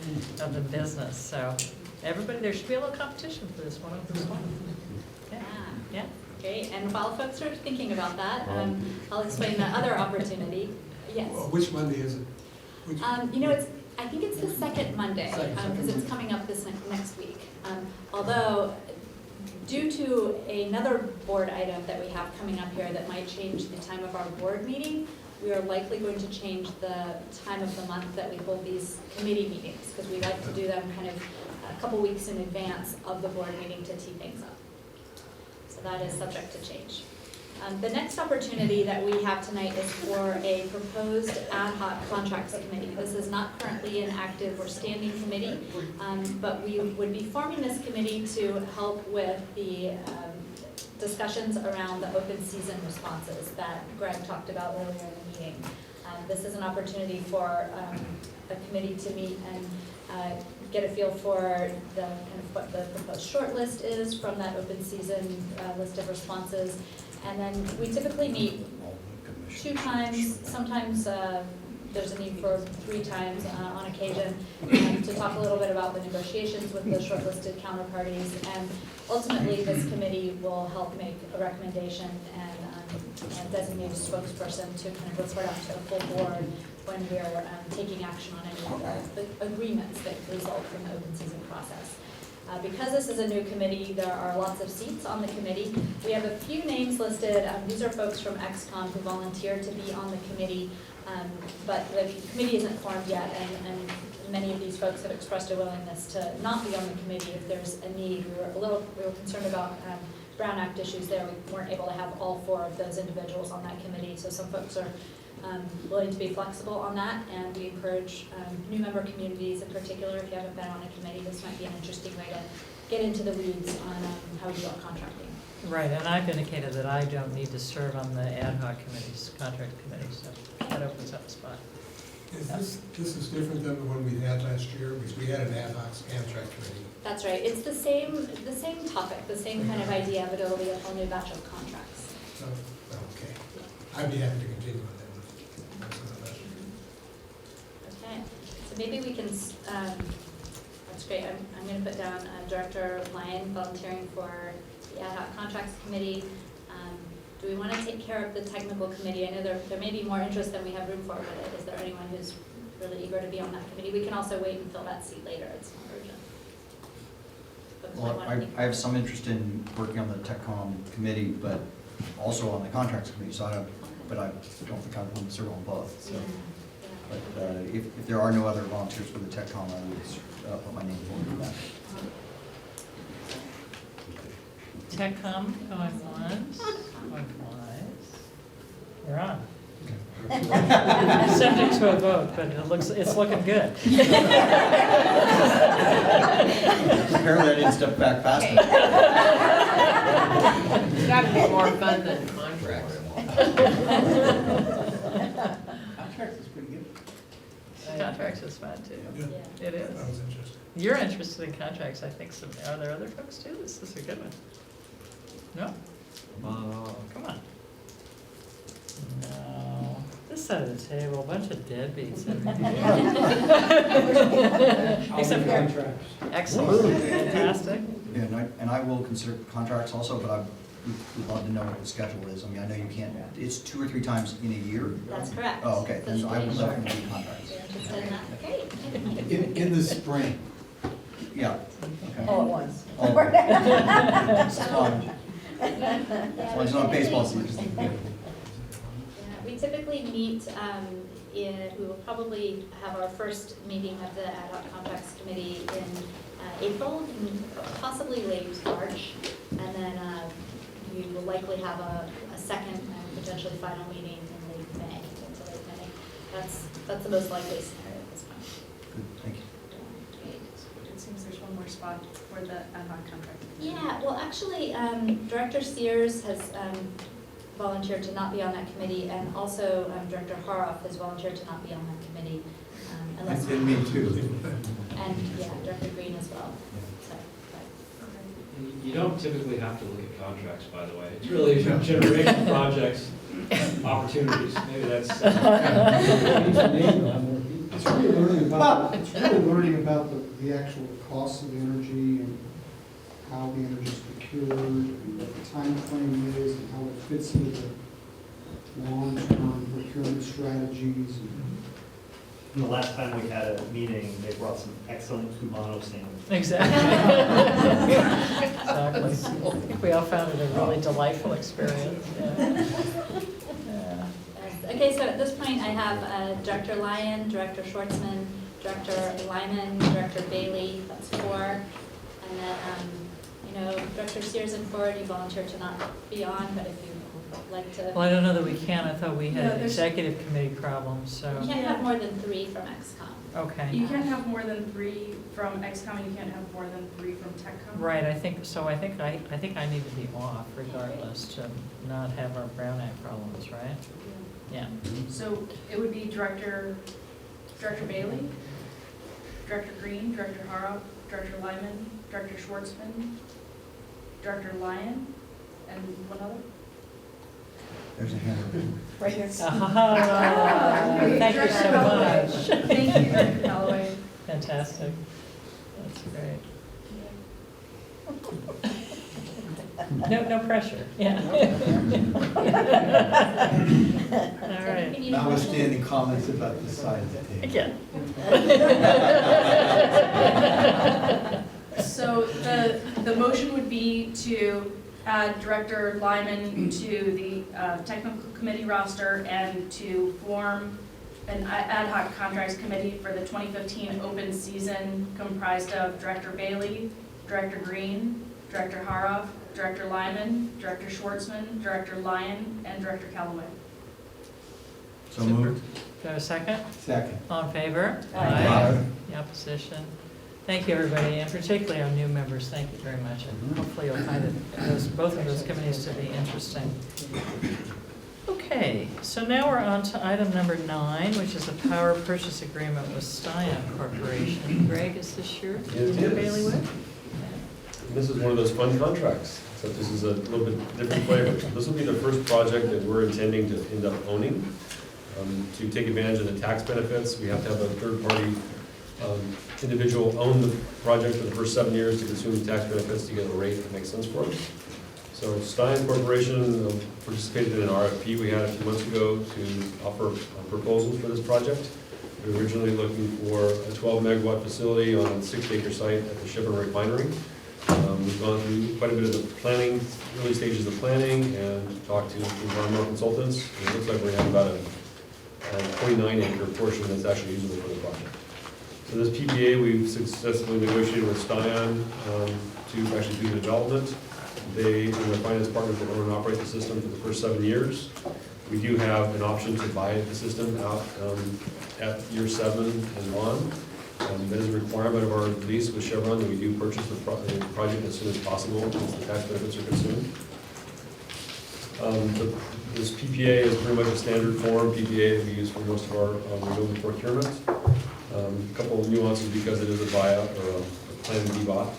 of the business. So everybody, there should be a little competition for this one over this one. Yeah. Great. And while folks are thinking about that, I'll explain the other opportunity. Yes. Well, which Monday is it? I think it's the second Monday because it's coming up this next week. Although Due to another board item that we have coming up here that might change the time of our board meeting, we are likely going to change the time of the month that we hold these committee meetings, because we like to do them kind of a couple weeks in advance of the board meeting to tee things up. So that is subject to change. The next opportunity that we have tonight is for a proposed ad hoc contracts committee. This is not currently an active or standing committee, but we would be forming this committee to help with the discussions around the open season responses that Greg talked about earlier in the meeting. This is an opportunity for a committee to meet and get a feel for the kind of what the proposed short list is from that open season list of responses. And then we typically meet 2 times, sometimes there's a need for 3 times on occasion to talk a little bit about the negotiations with the shortlisted counterparties. And ultimately, this committee will help make a recommendation and designate a spokesperson to kind of report out to the full board when we're taking action on any of the agreements that result from the open season process. Because this is a new committee, there are lots of seats on the committee. We have a few names listed. These are folks from XCOM who volunteered to be on the committee, but the committee isn't formed yet, and many of these folks have expressed a willingness to not be on the committee if there's a need. We were concerned about Brown Act issues there. We weren't able to have all 4 of those individuals on that committee, so some folks are willing to be flexible on that, and we encourage new member communities in particular, if you haven't been on a committee, this might be an interesting way to get into the weeds on how we do our contracting. Right, and I've indicated that I don't need to serve on the ad hoc committees, contract committees, so that opens up a spot. This is different than the one we had last year, because we had an ad hoc contract committee. That's right, it's the same topic, the same kind of idea, but it'll be a whole new batch of contracts. So, okay. I'd be happy to continue on that. Okay, so maybe we can, that's great, I'm going to put down Director Lyman volunteering for the ad hoc contracts committee. Do we want to take care of the technical committee? I know there may be more interest than we have room for, but is there anyone who's really eager to be on that committee? We can also wait and fill that seat later, it's not urgent. Well, I have some interest in working on the TechCom committee, but also on the contracts committee, so I don't think I want to serve on both, so. But if there are no other volunteers for the TechCom, I would put my name forward for that. TechCom, going once, going twice. You're on. Subject to a vote, but it's looking good. Apparently I didn't step back fast Okay. enough. It's got to be more fun than contracts. Contracts is pretty good. Contracts is fun too. Yeah. It is. That was interesting. You're interested in contracts, I think. Are there other folks too? This is a good one. No? Come on. No. This side of the table, a bunch of deadbeats. Except for Contracts. excellent, fantastic. Yeah, and I will consider contracts also, but we'd love to know what the schedule is. I mean, I know you can't, it's 2 or 3 times in a year? That's correct. Oh, okay, then I will Sure. definitely do contracts. You're interested in that? Great. In the spring. Yeah. Okay. All at once. All right. As long as it's not baseball season. Yeah, we typically meet we will probably have our first meeting of the ad hoc contracts committee in April, possibly late March, and then we will likely have a second and potentially final meeting in late May, into late May. That's the most likely scenario at this point. Good, thank you. Great. It seems there's one more spot for the ad hoc contract. Yeah, well, actually, Director Sears has volunteered to not be on that committee, and also Director Haroff has volunteered to not be on that committee. Unless And me too. And, yeah, Director Green as well. So, You don't typically have to look at contracts, by the way. It's really generation projects, opportunities. Maybe that's. It's really learning about the actual cost of energy and how the energy is procured, and what the time frame is, and how it fits into the long-term procurement strategies. And the last time we had a meeting, they brought some excellent Cubano sandwiches. Exactly. Exactly. I think we all found it a really delightful experience, yeah. Yeah. Okay, so at this point, I have Director Lyon, Director Schwartzman, Director Lyman, Director Bailey, that's 4. And then, Director Sears and Ford, you volunteered to not be on, but if you'd like to. Well, I don't know that we can. I thought we No, had there's- executive committee problems, so, You can't have more than 3 from XCOM. okay. You can't have more than 3 from XCOM, and you can't have more than 3 from TechCom. Right, I think I need to be off regardless to not have our Brown Act problems, right? Yeah. So it would be Director Bailey, Director Green, Director Harrop, Director Lyman, Director Schwartzman, Director Lyon, and one other? There's a hand. Right here. Thank you so much. Thank you, Director Calloway. Fantastic. That's great. No pressure, yeah. All right. Notwithstanding comments about the size of the table. Again. So the motion would be to add Director Lyman to the technical committee roster and to form an ad hoc contracts committee for the 2015 open season comprised of Director Bailey, Director Green, Director Harrop, Director Lyman, Director Schwartzman, Director Lyon, and Director Calloway. So moved. Do I have a second? Second. All in favor? Aye. The opposition? Thank you, everybody, and particularly our new members, thank you very much. And hopefully you'll find both of those committees to be interesting. Okay, so now we're on to item number 9, which is a power purchase agreement with Styon Corporation. Greg, is this your bailiwick? This is one of those fun contracts, except this is a little bit different flavor. This will be the first project that we're intending to end up owning. To take advantage of the tax benefits, we have to have a third-party individual own the project for the first 7 years to consume the tax benefits to get a rate that makes sense for us. So Styon Corporation participated in an RFP we had a few months ago to offer proposals for this project. We were originally looking for a 12-megawatt facility on a 6-acre site at the Chevron refinery. We've gone through quite a bit of the planning, early stages of planning, and talked to environmental consultants. And it looks like we're going to have about a 29-acre portion that's actually usable for the project. So this PPA, we've successfully negotiated with Styon to actually do the development. They and their finance partners will own and operate the system for the first 7 years. We do have an option to buy the system out at year 7 and on. That is a requirement of our lease with Chevron that we do purchase the project as soon as possible once the tax benefits are consumed. This PPA is pretty much a standard form PPA that we use for most of our renewable procurement. A couple of nuances because it is a buyout or a planned debot.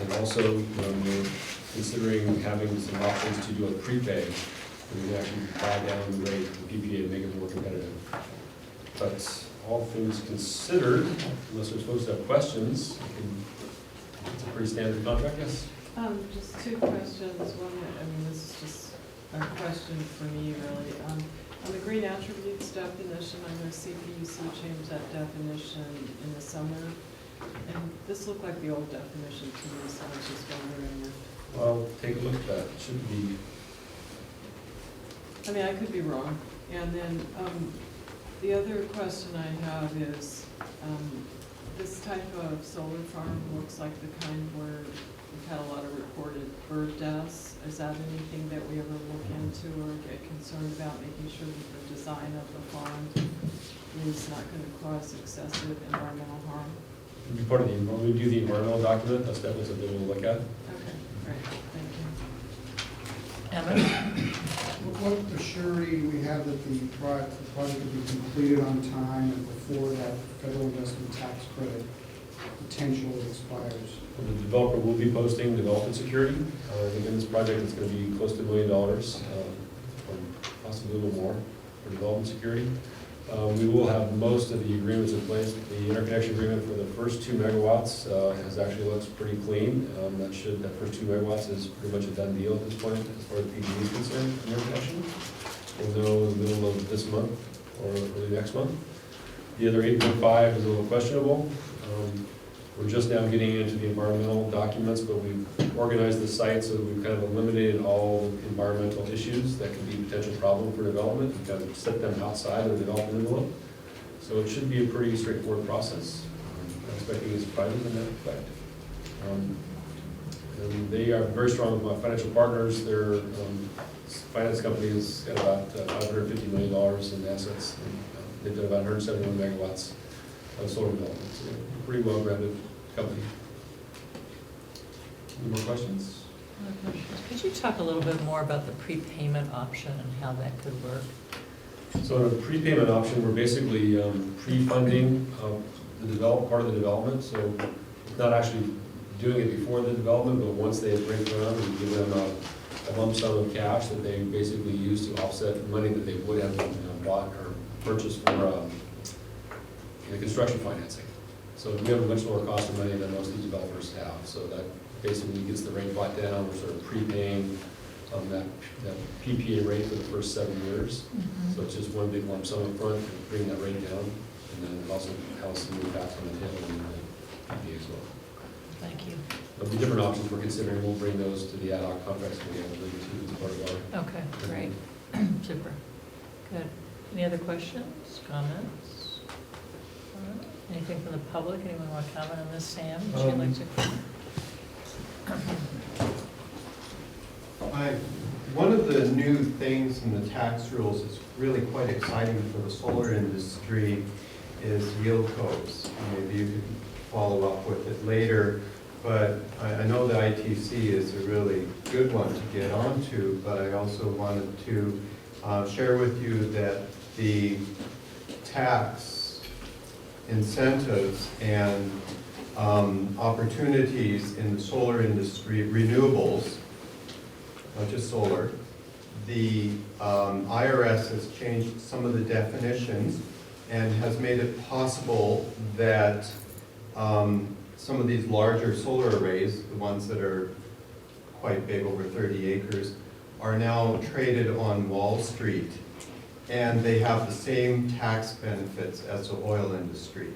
And also, we're considering having some options to do a prepay, where we can actually buy down the rate of the PPA to make it more competitive. But all things considered, unless there's folks that have questions, it's a pretty standard contract, yes? Just 2 questions. One, this is just a question for me, really. On the green attributes definition, I know CPUC changed that definition in the summer, and this looked like the old definition to me, so I was just wondering if... Well, take a look at that. It should be... I could be wrong. And then the other question I have is, this type of solar farm looks like the kind where we've had a lot of reported bird deaths. Is that anything that we ever look into or get concerned about, making sure that the design of the farm is not going to cause excessive environmental harm? It'd be part of when we do the environmental document, that's definitely something we'll look at. Okay, great, thank you. Emmett? What surety we have that the project will be completed on time and before that federal investment tax credit potential expires? The developer will be posting development security. Again, this project is going to be close to $1 million, or possibly a little more for development security. We will have most of the agreements in place. The interconnection agreement for the first 2 megawatts looks pretty clean. That first 2 megawatts is pretty much a done deal at this point as far as PG is concerned, interconnection. We'll know in the middle of this month or early next month. The other 8.5 is a little questionable. We're just now getting into the environmental documents, but we've organized the site so that we've kind of eliminated all environmental issues that could be a potential problem for development. We've kind of set them outside of the development envelope. So it should be a pretty straightforward process. I'm expecting any surprises in that effect. And they are very strong financial partners. Their finance company has got about $550 million in assets. And, they've done about 171 megawatts of solar development. So a pretty well-grounded company. Any more questions? Could you talk a little bit more about the prepayment option and how that could work? So in a prepayment option, we're basically pre-funding the part of the development. So it's not actually doing it before the development, but once they break ground, we give them a lump sum of cash that they basically use to offset money that they would have bought or purchased for construction financing. So we have a much lower cost of money than most of these developers have. So that basically gets the rate brought down. We're sort of prepaying that PPA rate for the first 7 years. Mm-hmm. So it's just one big lump sum up front to bring that rate down. And then it also has some impact on the tail end of the PPA as well. Thank you. There'll be different options we're considering. We'll bring those to the ad hoc contracts committee, I believe, too, as part of our. Okay, great. Super. Good. Any other questions, comments? Anything from the public? Anyone want to comment on this? Sam, would you like to? One of the new things in the tax rules is really quite exciting for the solar industry is yield codes. Maybe you could follow up with it later, but I know the ITC is a really good one to get onto, but I also wanted to share with you that the tax incentives and opportunities in the solar industry, renewables, not just solar, the IRS has changed some of the definitions and has made it possible that some of these larger solar arrays, the ones that are quite big, over 30 acres, are now traded on Wall Street, and they have the same tax benefits as the oil industry.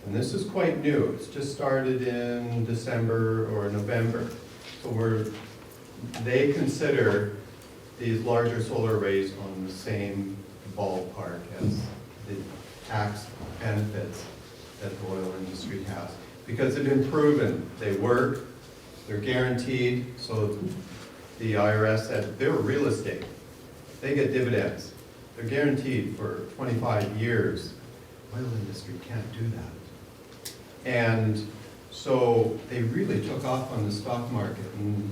And this is quite new. It's just started in December or November. So they consider these larger solar arrays on the same ballpark as the tax benefits that the oil industry has. Because they've been proven, they work, they're guaranteed, so the IRS said they're real estate. They get dividends. They're guaranteed for 25 years. Oil industry can't do that. And so they really took off on the stock market. And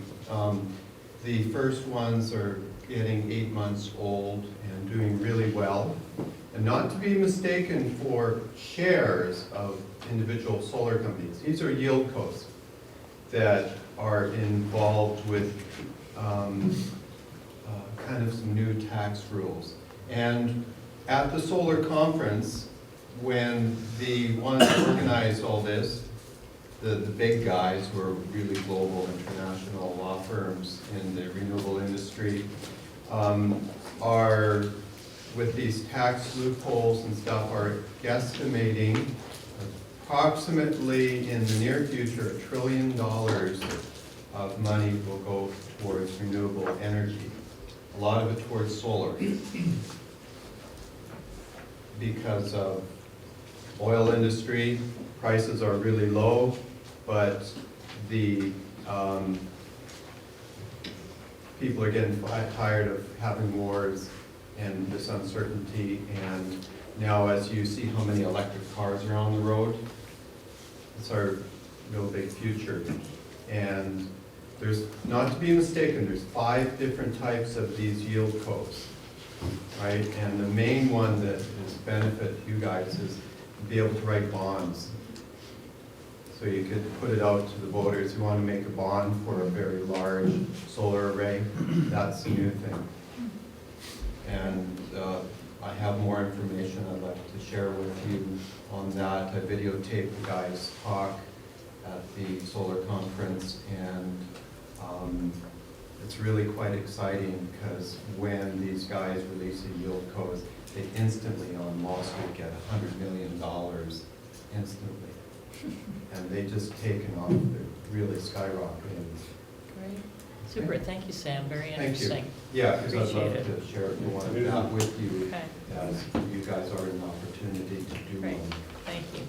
the first ones are getting 8 months old and doing really well. And not to be mistaken for shares of individual solar companies. These are yield codes that are involved with kind of some new tax rules. And at the solar conference, when the ones that organized all this, the big guys who are really global international law firms in the renewable industry, are, with these tax loopholes and stuff, are guesstimating approximately in the near future $1 trillion of money will go towards renewable energy. A lot of it towards solar. Because of oil industry, prices are really low, but the people are getting tired of having wars and this uncertainty, and now as you see how many electric cars are on the road, it's our real big future. And there's, not to be mistaken, there's 5 different types of these yield codes, right? And the main one that is benefit you guys is to be able to write bonds. So you could put it out to the voters who want to make a bond for a very large solar array. That's a new thing. And I have more information I'd like to share with you on that. I videotaped the guys' talk at the solar conference, and it's really quite exciting because when these guys release a yield code, they instantly on Wall Street get $100 million instantly. And they just taken off, they're really skyrocketing. Great. Super, thank you, Sam, very Thank you. interesting. Yeah, because I'd love Appreciate it. to share more of that with you Okay. as you guys are an opportunity to do Great. one. Thank you.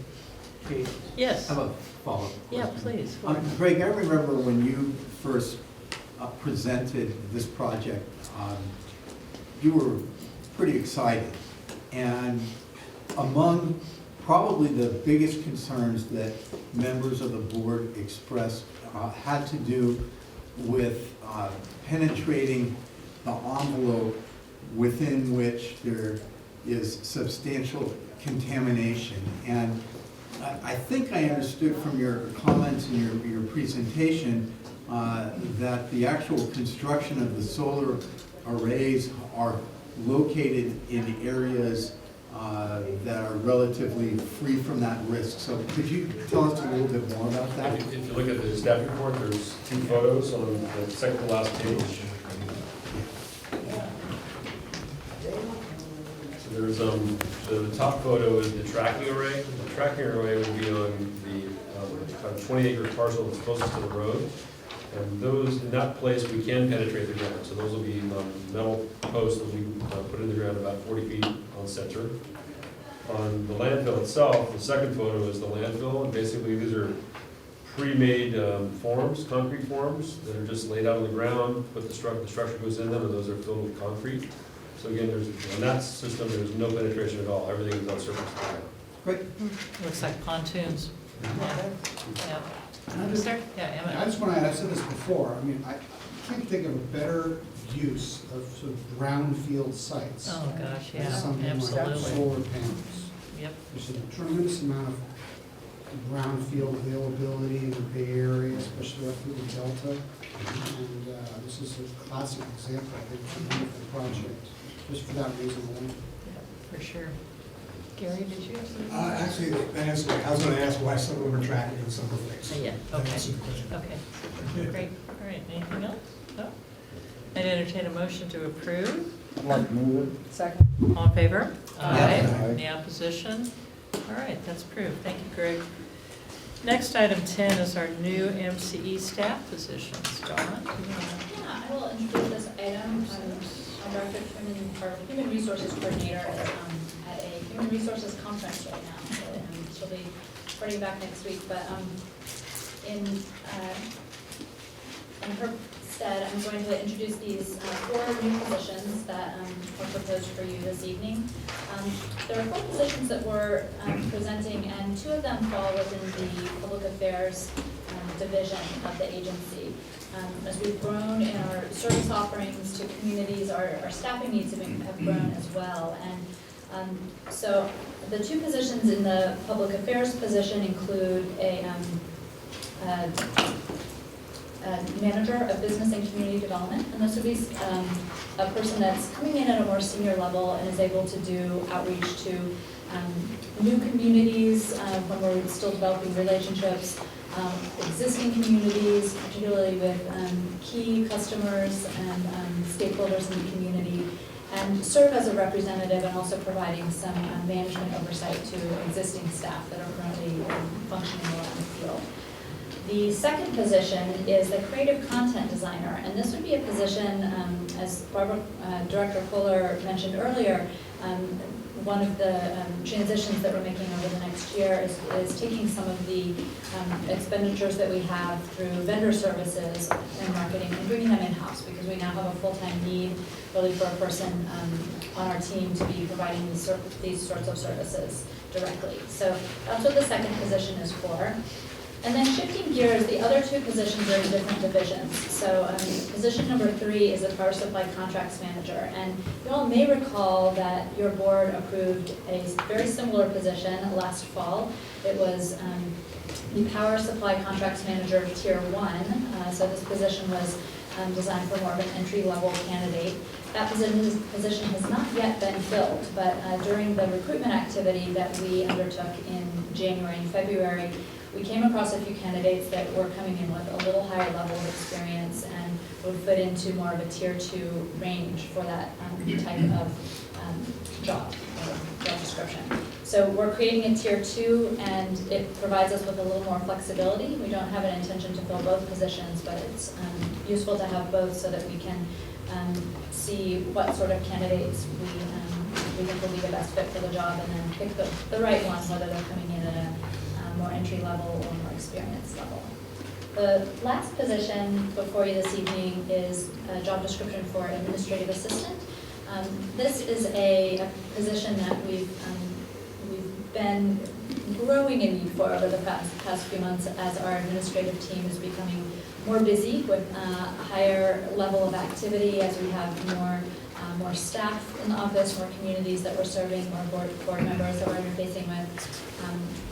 Kate, Yes. I have a follow-up Yeah, question. please. Greg, I remember when you first presented this project, you were pretty excited. And among probably the biggest concerns that members of the board expressed had to do with penetrating the envelope within which there is substantial contamination. And I think I understood from your comments and your presentation that the actual construction of the solar arrays are located in areas that are relatively free from that risk. So could you tell us a little bit more about that? If you look at the staff report, there's 2 photos on the second to last page. So there's, the top photo is the tracking array. The tracking array would be on the kind of 20-acre parcel that's closest to the road. And those, in that place, we can penetrate the ground. So those will be metal posts that we put in the ground about 40 feet on center. On the landfill itself, the second photo is the landfill, and basically these are pre-made forms, concrete forms, that are just laid out on the ground, but the structure goes in them, and those are filled with concrete. So again, on that system, there's no penetration at all, everything is on surface ground. Great. Looks like pontoons. Yeah. And I just- Sir? Yeah, Emmett. I just want to add, I've said this before, I mean, I can't think of a better use of sort of brownfield sites. Oh, gosh, than yeah, something like absolutely. solar panels. Yep. There's a tremendous amount of brownfield availability in the Bay Area, especially up through the Delta. And this is a classic example, I think, of a wonderful project, just for that reason alone. Yeah, for sure. Gary, did you have something? Actually, that answers, I was gonna ask why some of them are tracking and some of them things. Yeah, That okay. answered the question. Okay, super. Great. All right, anything else? No? I'd entertain a motion to approve. I'd like to move it. Second. All in favor? Aye. Any opposition? All right, that's approved. Thank you, Greg. Next, item 10 is our new MCE staff positions. Dawn, do you want to? Yeah, I will introduce this item. I'm Director of Human Resources Coordinator at a Human Resources Conference right now. So she'll be reporting back next week, but in her stead, I'm going to introduce these 4 new positions that are proposed for you this evening. There are 4 positions that we're presenting, and 2 of them fall within the Public Affairs division of the agency. As we've grown in our service offerings to communities, our staffing needs have grown as well. And so the 2 positions in the Public Affairs position include a manager of business and community development, and this would be a person that's coming in at a more senior level and is able to do outreach to new communities when we're still developing relationships, existing communities, particularly with key customers and stakeholders in the community, and serve as a representative and also providing some management oversight to existing staff that are currently functioning around the field. The second position is the creative content designer, and this would be a position, as Director Kohler mentioned earlier, one of the transitions that we're making over the next year is taking some of the expenditures that we have through vendor services and marketing and bringing them in-house, because we now have a full-time need really for a person on our team to be providing these sorts of services directly. So that's what the second position is for. And then shifting gears, the other 2 positions are in different divisions. So position number 3 is a power supply contracts manager. And you all may recall that your board approved a very similar position last fall. It was the power supply contracts manager tier 1. So this position was designed for more of an entry-level candidate. That position has not yet been filled, but during the recruitment activity that we undertook in January and February, we came across a few candidates that were coming in with a little higher level of experience and would fit into more of a tier 2 range for that type of job description. So we're creating a tier 2, and it provides us with a little more flexibility. We don't have an intention to fill both positions, but it's useful to have both so that we can see what sort of candidates we think will be the best fit for the job, and then pick the right one, whether they're coming in at a more entry level or more experienced level. The last position before you this evening is a job description for administrative assistant. This is a position that we've been growing in need for over the past few months as our administrative team is becoming more busy with a higher level of activity, as we have more staff in the office, more communities that we're serving, more board members that we're interfacing with.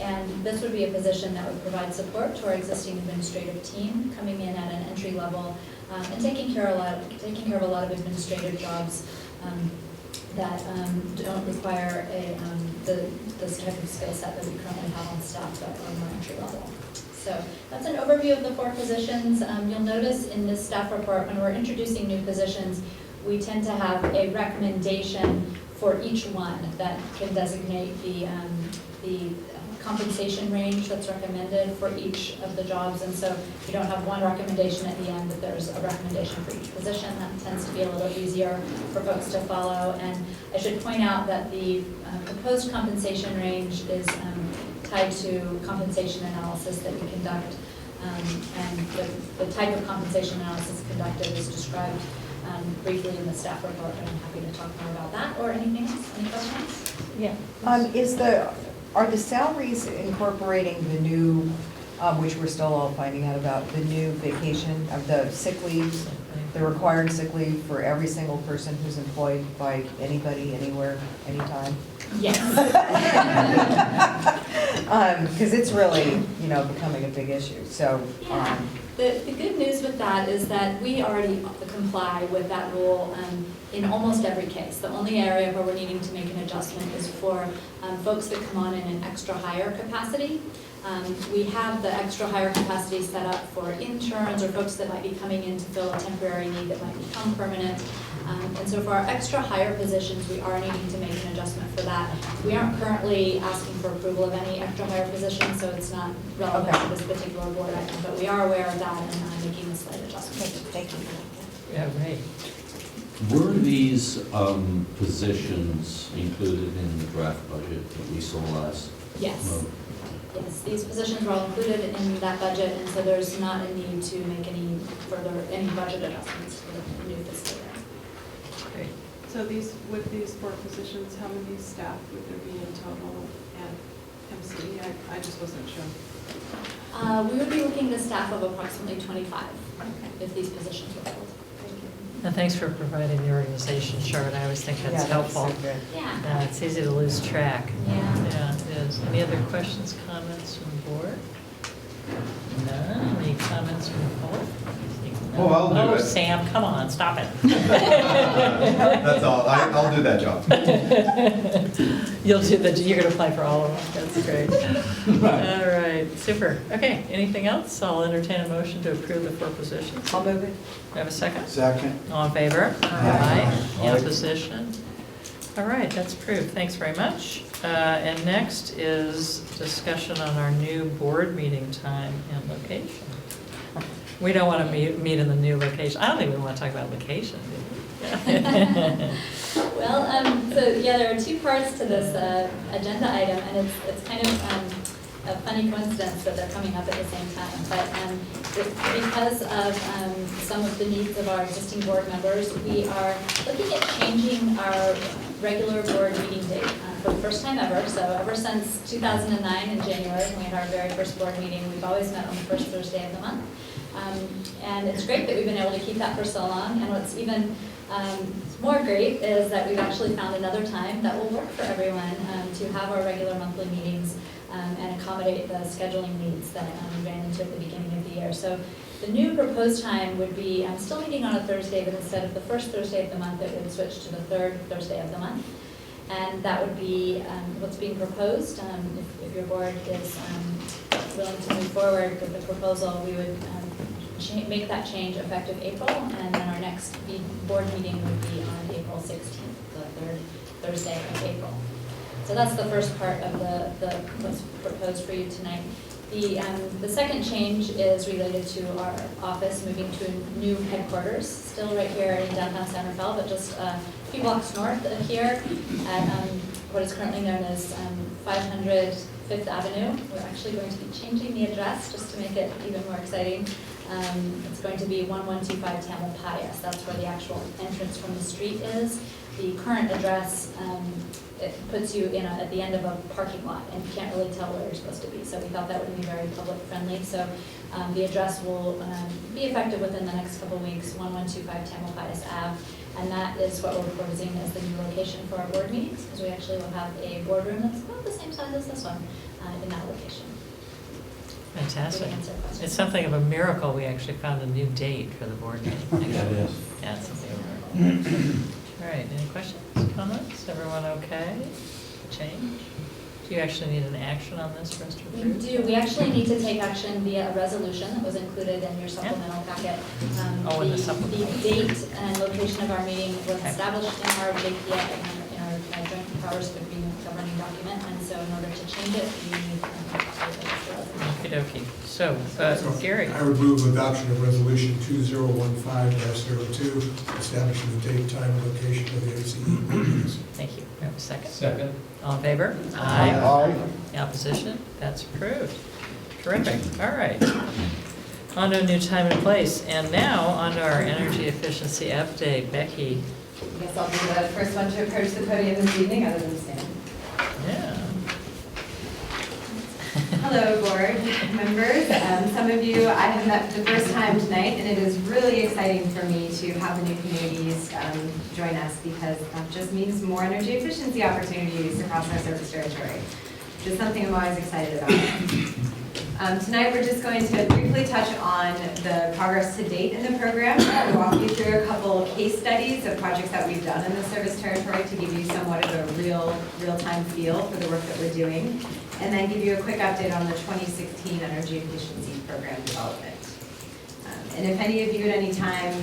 And this would be a position that would provide support to our existing administrative team, coming in at an entry level and taking care of a lot of administrative jobs that don't require this type of skill set that we currently have on staff that are more entry level. So that's an overview of the 4 positions. You'll notice in this staff report, when we're introducing new positions, we tend to have a recommendation for each one that can designate the compensation range that's recommended for each of the jobs. And so you don't have one recommendation at the end, but there's a recommendation for each position. That tends to be a little easier for folks to follow. And I should point out that the proposed compensation range is tied to compensation analysis that we conduct. And the type of compensation analysis conducted is described briefly in the staff report, and I'm happy to talk more about that or anything else. Any questions? Yeah. Are the salaries incorporating the new, which we're still all finding out about, the new vacation of the sick leaves, the required sick leave for every single person who's employed by anybody, anywhere, anytime? Yes. Because it's really, becoming a big issue. So. The good news with that is that we already comply with that rule in almost every case. The only area where we're needing to make an adjustment is for folks that come on in an extra hire capacity. We have the extra hire capacity set up for interns or folks that might be coming in to fill a temporary need that might become permanent. And so for our extra hire positions, we are needing to make an adjustment for that. We aren't currently asking for approval of any extra hire positions, so it's not relevant to this particular board item, but we are aware of that and making a slight adjustment. Thank you. Yeah, right. Were these positions included in the draft budget that we saw last? Yes. month? Yes, these positions are all included in that budget, and so there's not a need to make any budget adjustments for the new fiscal year. Great. So with these 4 positions, how many staff would there be in total at MCE? I just wasn't sure. We would be looking at a staff of approximately 25 if these positions were filled. And thanks for providing the organization chart. I always think that's helpful. So good. Yeah. It's easy to lose track. Yeah. Yeah, it is. Any other questions, comments from the board? None? Any comments from the board? Oh, I'll do Oh, it. Sam, come on, stop it. That's all, I'll do that job. You're gonna apply for all of them. That's great. All right, super. Okay, anything else? I'll entertain a motion to approve the 4 positions. I'll move it. Do I have a second? Second. All in favor? Aye. Any opposition? All right, that's approved. Thanks very much. And next is discussion on our new board meeting time and location. We don't want to meet in the new location. I don't think we want to talk about location, do we? Well, there are 2 parts to this agenda item, and it's kind of a funny coincidence that they're coming up at the same time. But because of some of the needs of our existing board members, we are looking at changing our regular board meeting date for the first time ever. So ever since 2009 in January, when we had our very first board meeting, we've always met on the first Thursday of the month. And it's great that we've been able to keep that for so long. And what's even more great is that we've actually found another time that will work for everyone to have our regular monthly meetings and accommodate the scheduling needs that we ran into at the beginning of the year. So the new proposed time would be still meeting on a Thursday, but instead of the first Thursday of the month, it would switch to the 3rd Thursday of the month. And that would be what's being proposed. If your board is willing to move forward with the proposal, we would make that change effective April, and then our next board meeting would be on April 16th, the third Thursday of April. So that's the first part of the what's proposed for you tonight. The second change is related to our office moving to a new headquarters, still right here in downtown San Rafael, but just a few blocks north of here at what is currently known as 500 Fifth Avenue. We're actually going to be changing the address just to make it even more exciting. It's going to be 1125 Tamalpais. That's where the actual entrance from the street is. The current address, it puts you in at the end of a parking lot, and you can't really tell where you're supposed to be. So we thought that would be very public friendly. So the address will be effective within the next couple of weeks, 1125 Tamalpais Ave. And that is what we're proposing as the new location for our board meetings, because we actually will have a boardroom that's about the same size as this one in that location. Fantastic. Did we answer questions? It's something of a miracle we actually found a new date for the board meeting. Yeah, it is. Yeah, it's something of a miracle. All right, any questions, comments? Everyone okay? Change? Do you actually need an action on this for us to We approve? do. We actually need to take action via a resolution that was included in your supplemental packet. Oh, in the supplemental. The date and location of our meeting was Okay. established in our JPA, in our joint powers of agreement governing document, and so in order to change it, we need Okey-dokey. So, Gary? I would move adoption of resolution 2015-02, establishing the date, time, and location of the MCE meetings. Thank you. We have a second? Second. All in favor? Aye. Any opposition? That's approved. Terrific. All right. On to a new time and place. And now, on to our energy efficiency update. Becky? I guess I'll be the first one to approach the podium this evening, other than Stan. Yeah. Hello, board members. Some of you I have met for the first time tonight, and it is really exciting for me to have the new communities join us, because that just means more energy efficiency opportunities across our service territory, which is something I'm always excited about. Tonight, we're just going to briefly touch on the progress to date in the program. We'll walk you through a couple case studies of projects that we've done in the service territory to give you somewhat of a real-time feel for the work that we're doing, and then give you a quick update on the 2016 energy efficiency program development. And if any of you at any time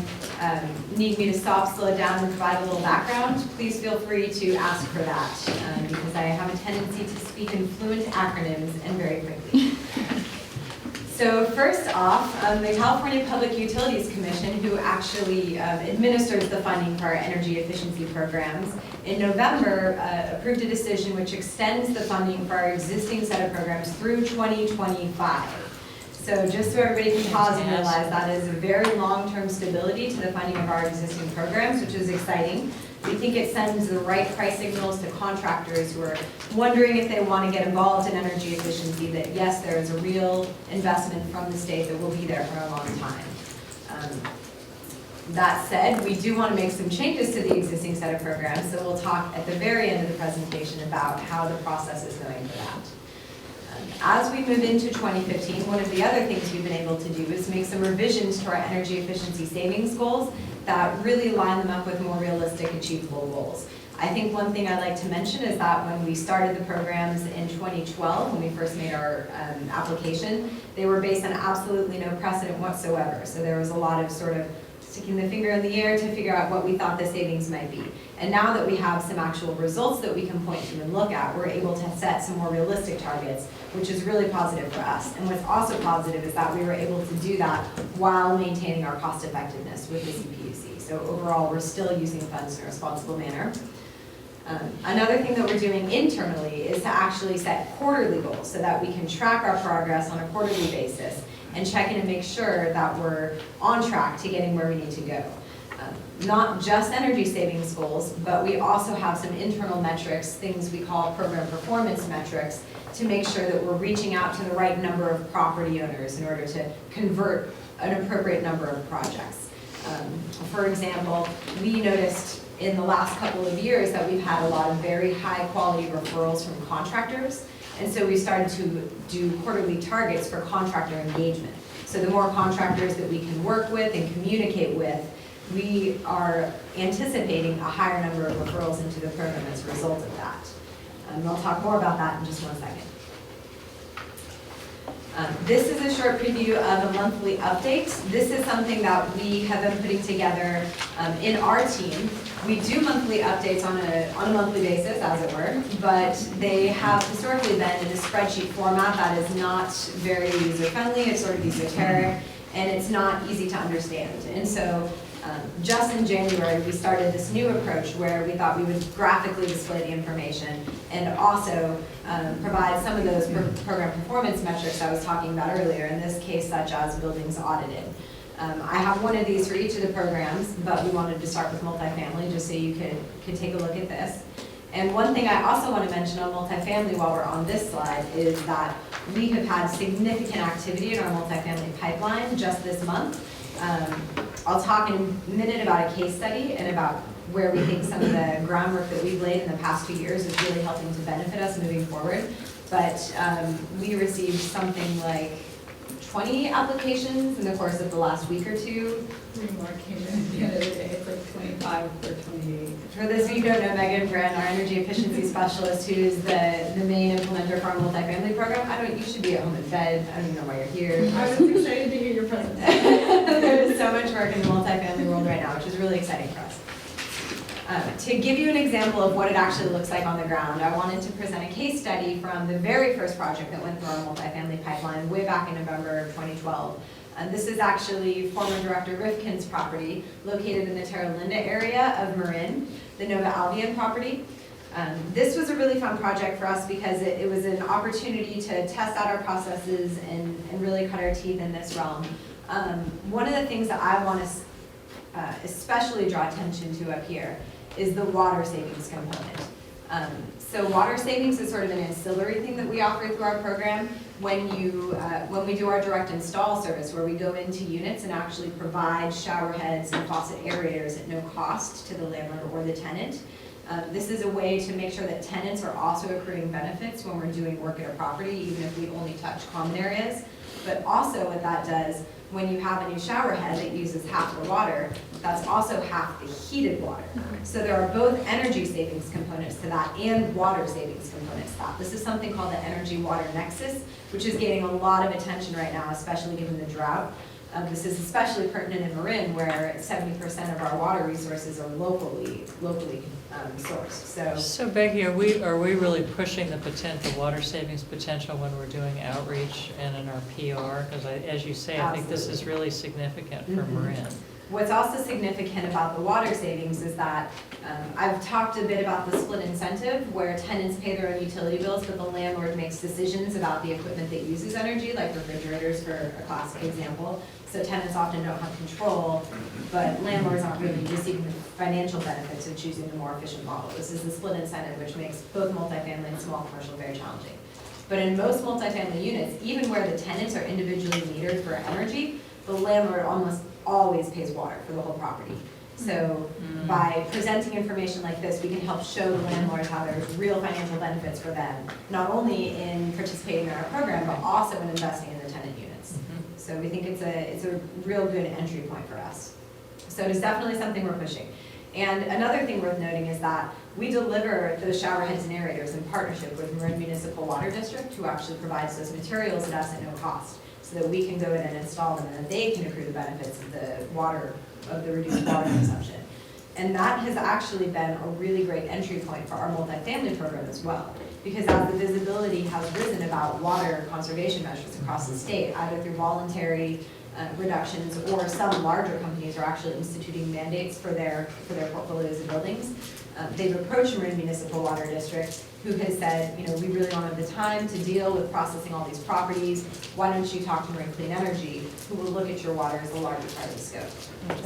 need me to stop, slow it down, and provide a little background, please feel free to ask for that, because I have a tendency to speak in fluent acronyms and very quickly. So first off, the California Public Utilities Commission, who actually administers the funding for our energy efficiency programs, in November approved a decision which extends the funding for our existing set of programs through 2025. So just so everybody can pause and realize that is a very long-term stability to the funding of our existing programs, which is exciting. We think it sends the right price signals to contractors who are wondering if they want to get involved in energy efficiency, that yes, there is a real investment from the state that will be there for a long time. That said, we do want to make some changes to the existing set of programs, so we'll talk at the very end of the presentation about how the process is going for that. As we move into 2015, one of the other things we've been able to do is make some revisions to our energy efficiency savings goals that really line them up with more realistic, achievable goals. I think one thing I'd like to mention is that when we started the programs in 2012, when we first made our application, they were based on absolutely no precedent whatsoever. So there was a lot of sort of sticking the finger in the air to figure out what we thought the savings might be. And now that we have some actual results that we can point to and look at, we're able to set some more realistic targets, which is really positive for us. And what's also positive is that we were able to do that while maintaining our cost effectiveness with the CPUC. So overall, we're still using funds in a responsible manner. Another thing that we're doing internally is to actually set quarterly goals so that we can track our progress on a quarterly basis and check in and make sure that we're on track to getting where we need to go. Not just energy savings goals, but we also have some internal metrics, things we call program performance metrics, to make sure that we're reaching out to the right number of property owners in order to convert an appropriate number of projects. For example, we noticed in the last couple of years that we've had a lot of very high quality referrals from contractors, and so we started to do quarterly targets for contractor engagement. So the more contractors that we can work with and communicate with, we are anticipating a higher number of referrals into the program as a result of that. And I'll talk more about that in just one second. This is a short preview of a monthly update. This is something that we have been putting together in our team. We do monthly updates on a monthly basis, as it were, but they have historically been in a spreadsheet format that is not very user-friendly, it's sort of esoteric, and it's not easy to understand. And so just in January, we started this new approach where we thought we would graphically display the information and also provide some of those program performance metrics I was talking about earlier, in this case such as buildings audited. I have one of these for each of the programs, but we wanted to start with multifamily just so you could take a look at this. And one thing I also want to mention on multifamily while we're on this slide is that we have had significant activity in our multifamily pipeline just this month. I'll talk in a minute about a case study and about where we think some of the groundwork that we've laid in the past 2 years is really helping to benefit us moving forward. But we received something like 20 applications in the course of the last week or two. More came in the other day, it's like 25 or 28. For those of you who don't know, Megan Brand, our energy efficiency specialist, who is the main implementer for our multifamily program. You should be at home in bed. I don't even know why you're here. I was excited to hear your presentation. There is so much work in the multifamily world right now, which is really exciting for us. To give you an example of what it actually looks like on the ground, I wanted to present a case study from the very first project that went through our multifamily pipeline way back in November of 2012. This is actually former Director Rifkin's property, located in the Terra Linda area of Marin, the Nova Albion property. This was a really fun project for us because it was an opportunity to test out our processes and really cut our teeth in this realm. One of the things that I want to especially draw attention to up here is the water savings component. So water savings is sort of an ancillary thing that we offer through our program. When we do our direct install service, where we go into units and actually provide shower heads and faucet aerators at no cost to the landlord or the tenant. This is a way to make sure that tenants are also accruing benefits when we're doing work at a property, even if we only touch common areas. But also what that does, when you have a new shower head that uses half the water, that's also half the heated water. So there are both energy savings components to that and water savings components to that. This is something called the energy water nexus, which is getting a lot of attention right now, especially given the drought. This is especially pertinent in Marin, where 70% of our water resources are locally sourced. So Becky, are we really pushing the water savings potential when we're doing outreach and in our PR? Because as you say, I think this is really significant for Marin. What's also significant about the water savings is that I've talked a bit about the split incentive, where tenants pay their own utility bills, but the landlord makes decisions about the equipment that uses energy, like refrigerators for a classic example. So tenants often don't have control, but landlords aren't really receiving the financial benefits of choosing the more efficient model. This is the split incentive, which makes both multifamily and small commercial very challenging. But in most multifamily units, even where the tenants are individually metered for energy, the landlord almost always pays water for the whole property. So by presenting information like this, we can help show the landlords how there's real financial benefits for them, not only in participating in our program, but also in investing in the tenant units. So we think it's a real good entry point for us. So it is definitely something we're pushing. And another thing worth noting is that we deliver those shower heads and aerators in partnership with Marin Municipal Water District, who actually provides those materials at us at no cost, so that we can go in and install them and that they can accrue the benefits of the reduced water consumption. And that has actually been a really great entry point for our multifamily program as well. Because as the visibility has risen about water conservation measures across the state, either through voluntary reductions, or some larger companies are actually instituting mandates for their portfolios of buildings. They've approached Marin Municipal Water District, who has said, we really don't have the time to deal with processing all these properties. Why don't you talk to Marin Clean Energy, who will look at your water as a larger part of the scope.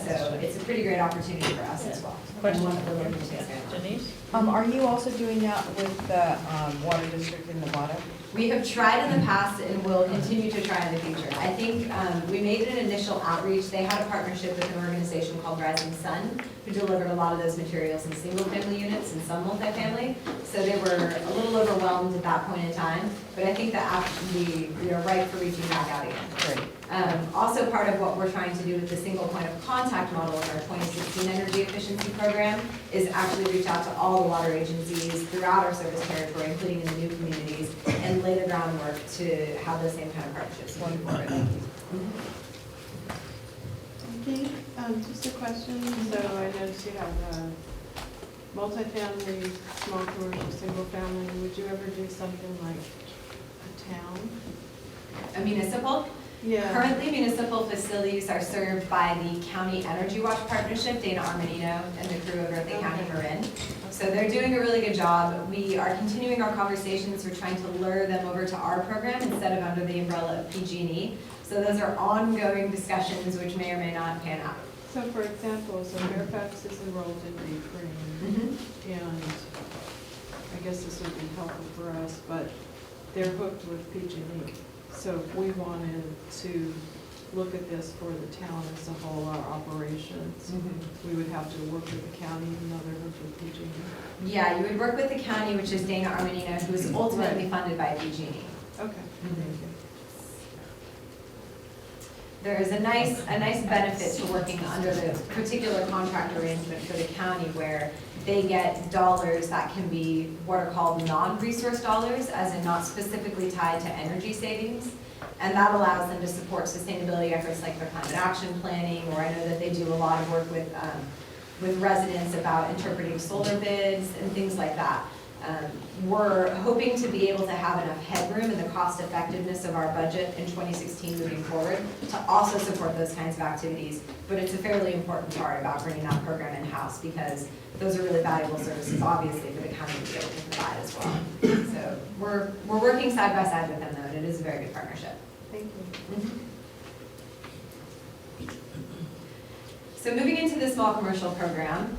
So it's a pretty great opportunity for us as well. Question. And one that we're looking to expand on. Denise? Are you also doing that with the water district in Nevada? We have tried in the past and will continue to try in the future. I think we made an initial outreach. They had a partnership with an organization called Rising Sun, who delivered a lot of those materials in single-family units and some multifamily. So they were were a little overwhelmed at that point in time, but I think that we are ripe for reaching back out again. Great. Also part of what we're trying to do with the single point of contact model in our 2016 energy efficiency program is actually reach out to all the water agencies throughout our service territory, including in the new communities, and lay the groundwork to have those same kind of partnerships moving forward. Okay, just a question. So I noticed you have multifamily, small commercial, single family. Would you ever do something like a town? A municipal? Yeah. Currently, municipal facilities are served by the County Energy Watch Partnership, Dana Armanino and the crew over at the County Marin. So they're doing a really good job. We are continuing our conversations. We're trying to lure them over to our program instead of under the umbrella of PG&E. So those are ongoing discussions which may or may not pan out. So for example, so Fairfax is enrolled in Brehm, and I guess this would be helpful for us, but they're hooked with PG&E. So if we wanted to look at this for the town as a whole, our operations, we would have to work with the county, even though they're hooked with PG&E. Yeah, you would work with the county, which is Dana Armanino, who is ultimately funded by PG&E. Okay, thank you. There is a nice benefit to working under the particular contract arrangement for the county where they get dollars that can be what are called non-resource dollars, as in not specifically tied to energy savings. And that allows them to support sustainability efforts like their climate action planning, or I know that they do a lot of work with residents about interpreting solar bids and things like that. We're hoping to be able to have enough headroom in the cost effectiveness of our budget in 2016 moving forward to also support those kinds of activities. But it's a fairly important part about bringing that program in-house because those are really valuable services, obviously, for the county to be able to provide as well. So we're working side by side with them, though, and it is a very good partnership. Thank you. So moving into the small commercial program,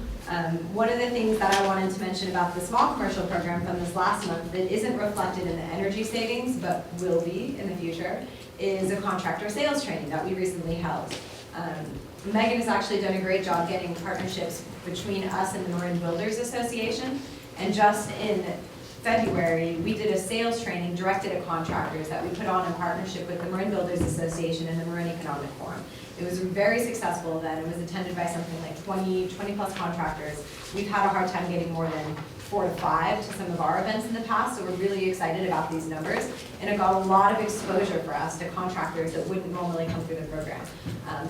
one of the things that I wanted to mention about the small commercial program from this last month that isn't reflected in the energy savings, but will be in the future, is a contractor sales training that we recently held. Megan has actually done a great job getting partnerships between us and the Marin Builders Association, and just in February, we did a sales training directed at contractors that we put on in partnership with the Marin Builders Association and the Marin Economic Forum. It was a very successful event. It was attended by something like 20 plus contractors. We've had a hard time getting more than 4 to 5 to some of our events in the past, so we're really excited about these numbers. And it got a lot of exposure for us to contractors that wouldn't normally come through the program.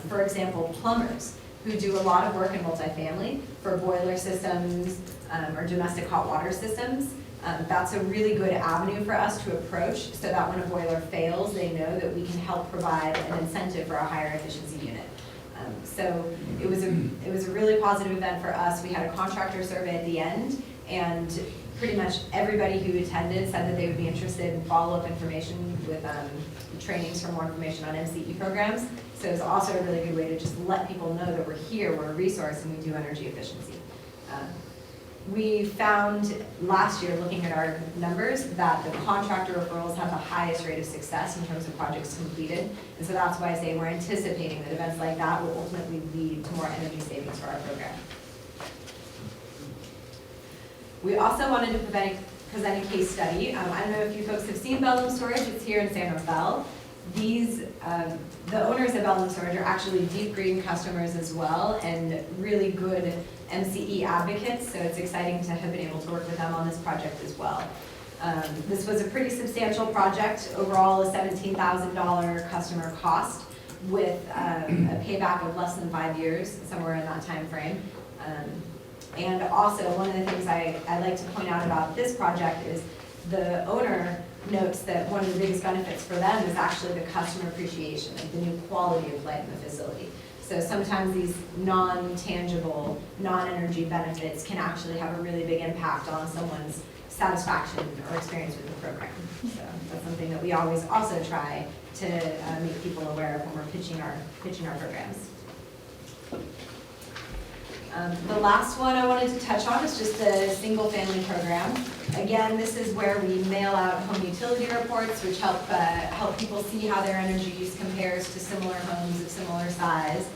For example, plumbers who do a lot of work in multifamily for boiler systems or domestic hot water systems. That's a really good avenue for us to approach so that when a boiler fails, they know that we can help provide an incentive for a higher efficiency unit. So it was a really positive event for us. We had a contractor survey at the end, and pretty much everybody who attended said that they would be interested in follow-up information with trainings for more information on MCE programs. So it was also a really good way to just let people know that we're here, we're a resource, and we do energy efficiency. We found last year, looking at our numbers, that the contractor referrals have the highest rate of success in terms of projects completed. And so that's why I say we're anticipating that events like that will ultimately lead to more energy savings for our program. We also wanted to present a case study. I don't know if you folks have seen Bellum Storage. It's here in San Rafael. The owners of Bellum Storage are actually deep green customers as well, and really good MCE advocates, so it's exciting to have been able to work with them on this project as well. This was a pretty substantial project, overall a $17,000 customer cost with a payback of less than 5 years, somewhere in that time frame. And also, one of the things I like to point out about this project is the owner notes that one of the biggest benefits for them is actually the customer appreciation, like the new quality of life in the facility. So sometimes these non-tangible, non-energy benefits can actually have a really big impact on someone's satisfaction or experience with the program. So that's something that we always also try to make people aware of when we're pitching our programs. The last one I wanted to touch on is just the single family program. Again, this is where we mail out home utility reports, which help people see how their energy use compares to similar homes of similar size.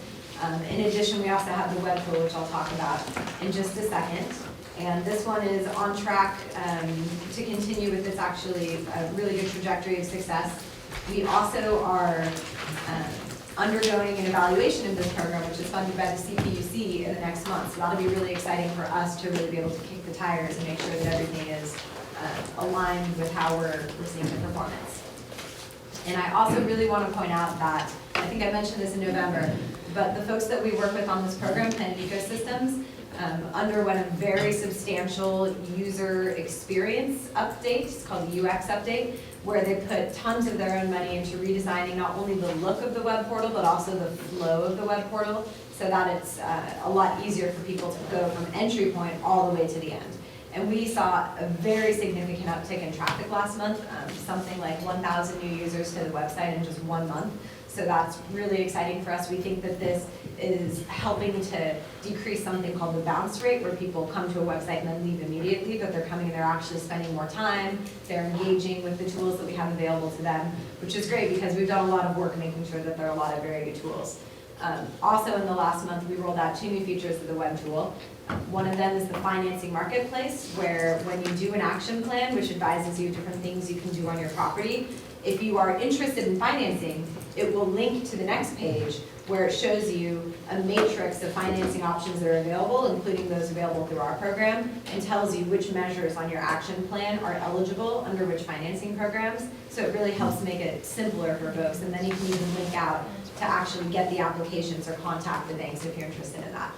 In addition, we also have the web tool, which I'll talk about in just a second. And this one is on track to continue with this actually really good trajectory of success. We also are undergoing an evaluation of this program, which is funded by the CPUC in the next month. So that'll be really exciting for us to really be able to kick the tires and make sure that everything is aligned with how we're seeing the performance. And I also really want to point out that, I think I mentioned this in November, but the folks that we work with on this program, Planet Ecosystems, underwent a very substantial user experience update. It's called the UX update, where they put tons of their own money into redesigning not only the look of the web portal, but also the flow of the web portal, so that it's a lot easier for people to go from entry point all the way to the end. And we saw a very significant uptick in traffic last month, something like 1,000 new users to the website in just 1 month. So that's really exciting for us. We think that this is helping to decrease something called the bounce rate, where people come to a website and then leave immediately, but they're coming and they're actually spending more time, they're engaging with the tools that we have available to them, which is great because we've done a lot of work making sure that there are a lot of very good tools. Also in the last month, we rolled out 2 new features of the web tool. One of them is the financing marketplace, where when you do an action plan, which advises you different things you can do on your property, if you are interested in financing, it will link to the next page where it shows you a matrix of financing options that are available, including those available through our program, and tells you which measures on your action plan are eligible under which financing programs. So it really helps make it simpler for folks, and then you can even link out to actually get the applications or contact the banks if you're interested in that.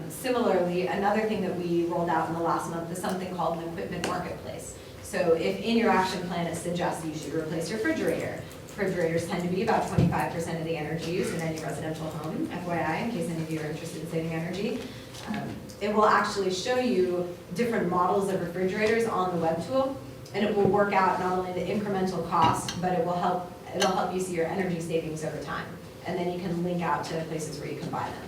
Similarly, another thing that we rolled out in the last month is something called an equipment marketplace. So if in your action plan it suggests you should replace your refrigerator, refrigerators tend to be about 25% of the energy used in any residential home, FYI, in case any of you are interested in saving energy. It will actually show you different models of refrigerators on the web tool, and it will work out not only the incremental cost, but it'll help you see your energy savings over time. And then you can link out to places where you can buy them.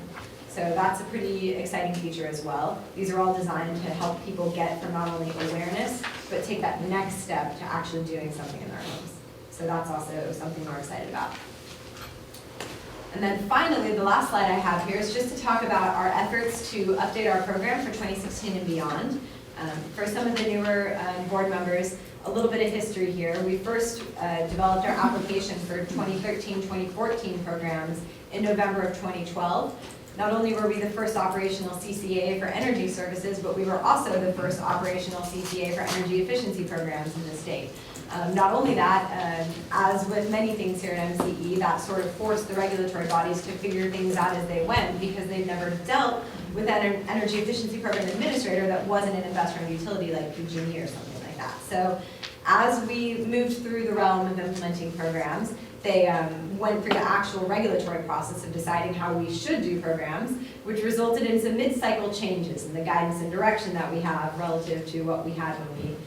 So that's a pretty exciting feature as well. These are all designed to help people get from not only awareness, but take that next step to actually doing something in their homes. So that's also something we're excited about. And then finally, the last slide I have here is just to talk about our efforts to update our program for 2016 and beyond. For some of the newer board members, a little bit of history here. We first developed our application for 2013-2014 programs in November of 2012. Not only were we the first operational CCA for energy services, but we were also the first operational CCA for energy efficiency programs in the state. Not only that, as with many things here at MCE, that sort of forced the regulatory bodies to figure things out as they went, because they've never dealt with an energy efficiency program administrator that wasn't an investor-owned utility like PG&E or something like that. So as we moved through the realm of implementing programs, they went through the actual regulatory process of deciding how we should do programs, which resulted in some mid-cycle changes in the guidance and direction that we have relative to what we had when we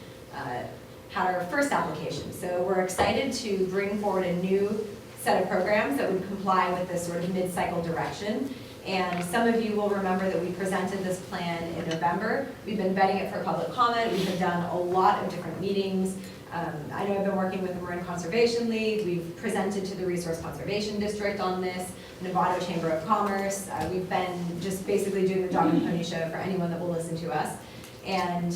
had our first application. So we're excited to bring forward a new set of programs that would comply with this sort of mid-cycle direction. And some of you will remember that we presented this plan in November. We've been vetting it for public comment. We have done a lot of different meetings. I know I've been working with the Marin Conservation League. We've presented to the Resource Conservation District on this, Novato Chamber of Commerce. We've been just basically doing the dog and pony show for anyone that will listen to us. And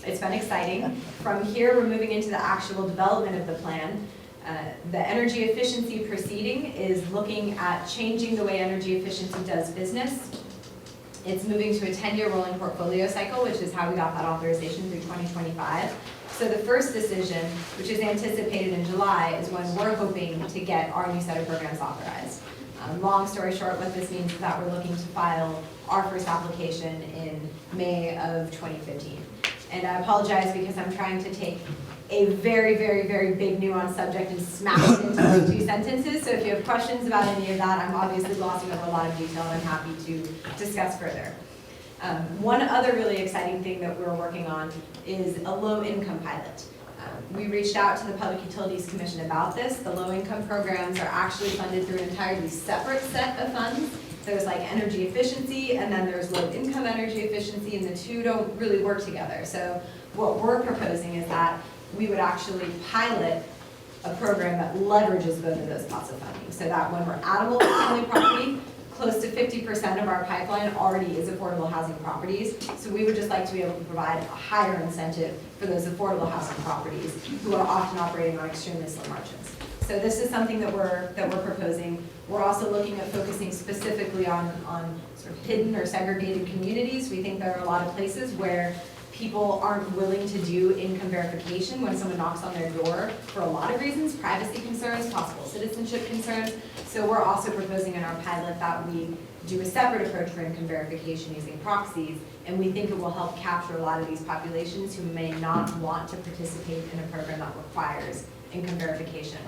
it's been exciting. From here, we're moving into the actual development of the plan. The energy efficiency proceeding is looking at changing the way energy efficiency does business. It's moving to a 10-year rolling portfolio cycle, which is how we got that authorization through 2025. So the first decision, which is anticipated in July, is when we're hoping to get our new set of programs authorized. Long story short, what this means is that we're looking to file our first application in May of 2015. And I apologize because I'm trying to take a very, very, very big nuanced subject and smash it into like 2 sentences. So if you have questions about any of that, I'm obviously glossing over a lot of detail and I'm happy to discuss further. One other really exciting thing that we're working on is a low-income pilot. We reached out to the Public Utilities Commission about this. The low-income programs are actually funded through an entirely separate set of funds. There's like energy efficiency, and then there's low-income energy efficiency, and the two don't really work together. So what we're proposing is that we would actually pilot a program that leverages both of those pots of funding, so that when we're at a multifamily property, close to 50% of our pipeline already is affordable housing properties. So we would just like to be able to provide a higher incentive for those affordable housing properties who are often operating on extremely slim margins. So this is something that we're proposing. We're also looking at focusing specifically on sort of hidden or segregated communities. We think there are a lot of places where people aren't willing to do income verification when someone knocks on their door for a lot of reasons, privacy concerns, possible citizenship concerns. So we're also proposing in our pilot that we do a separate approach for income verification using proxies, and we think it will help capture a lot of these populations who may not want to participate in a program that requires income verification.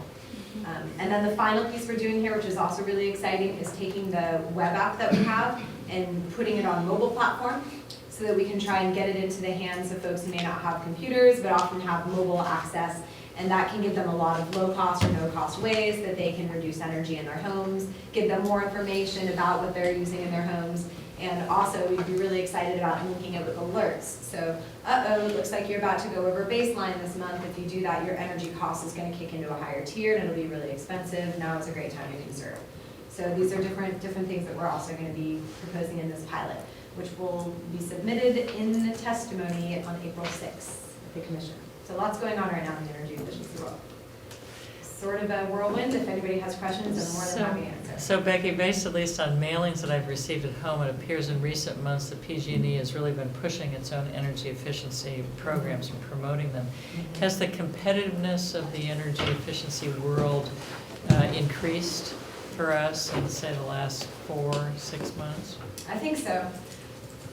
And then the final piece we're doing here, which is also really exciting, is taking the web app that we have and putting it on mobile platform so that we can try and get it into the hands of folks who may not have computers but often have mobile access, and that can give them a lot of low-cost or no-cost ways that they can reduce energy in their homes, give them more information about what they're using in their homes, and also we'd be really excited about linking it with alerts. So, it looks like you're about to go over baseline this month. If you do that, your energy cost is going to kick into a higher tier and it'll be really expensive. Now is a great time to conserve. So these are different things that we're also going to be proposing in this pilot, which will be submitted in the testimony on April 6th at the Commission. So lots going on right now in the energy efficiency world. Sort of a whirlwind. If anybody has questions, I'm more than happy to answer. So Becky, based at least on mailings that I've received at home, it appears in recent months that PG&E has really been pushing its own energy efficiency programs and promoting them. Has the competitiveness of the energy efficiency world increased for us in, say, the last 4-6 months? I think so.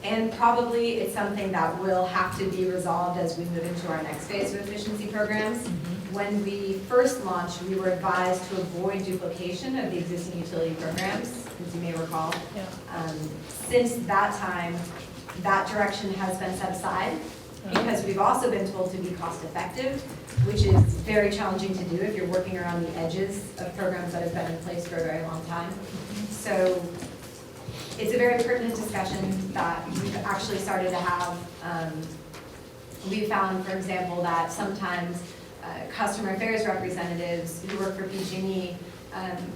And probably it's something that will have to be resolved as we move into our next phase of efficiency programs. When we first launched, we were advised to avoid duplication of the existing utility programs, as you may recall. Yeah. Since that time, that direction has been set aside because we've also been told to be cost effective, which is very challenging to do if you're working around the edges of programs that have been in place for a very long time. So it's a very pertinent discussion that we've actually started to have. We found, for example, that sometimes customer affairs representatives who work for PG&E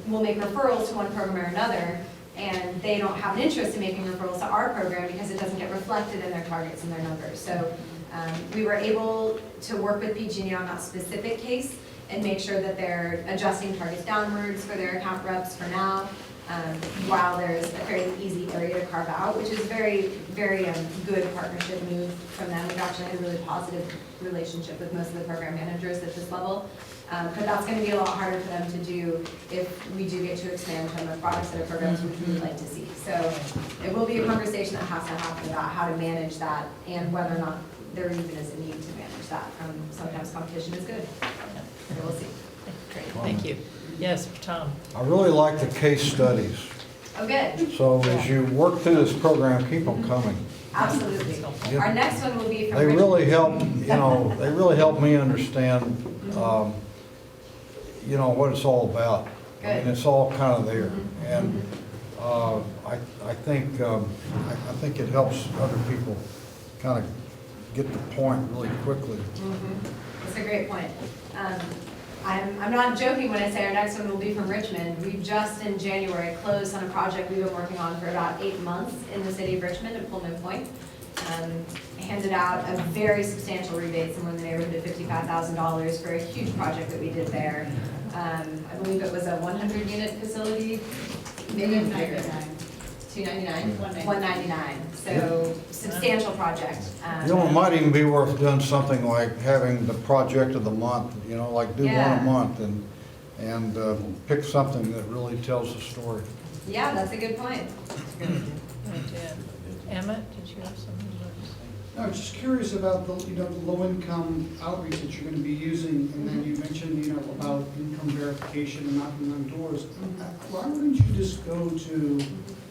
will make referrals to one program or another, and they don't have an interest in making referrals to our program because it doesn't get reflected in their targets and their numbers. So we were able to work with PG&E on that specific case and make sure that they're adjusting targets downwards for their account reps for now, while there's a fairly easy area to carve out, which is very, very good partnership move from them. We've actually had a really positive relationship with most of the program managers at this level. But that's going to be a lot harder for them to do if we do get to expand from the product set of programs, which we would like to see. So it will be a conversation that has to happen about how to manage that and whether or not there even is a need to manage that. Sometimes competition is good. So we'll see. Great, thank you. Yes, Tom. I really like the case studies. Oh, good. So as you work through this program, keep them coming. Absolutely. Our next one will be from They Richmond. really help, they really help me understand, what it's all about. I mean, it's all kind of there. And I think it helps other people kind of get the point really quickly. That's a great point. I'm not joking when I say our next one will be from Richmond. We just in January closed on a project we've been working on for about 8 months in the city of Richmond at Pullman Point. Handed out a very substantial rebate, somewhere in the neighborhood of $55,000 for a huge project that we did there. I believe it was a 100-unit facility, maybe even bigger. 299? 199. So substantial project. It might even be worth doing something like having the project of the month, like do one a month and pick something that really tells the story. Yeah, that's a good point. Emma, did you have something to say? No, just curious about the, the low-income outreach that you're going to be using, and then you mentioned, about income verification and knocking on doors. Why wouldn't you just go to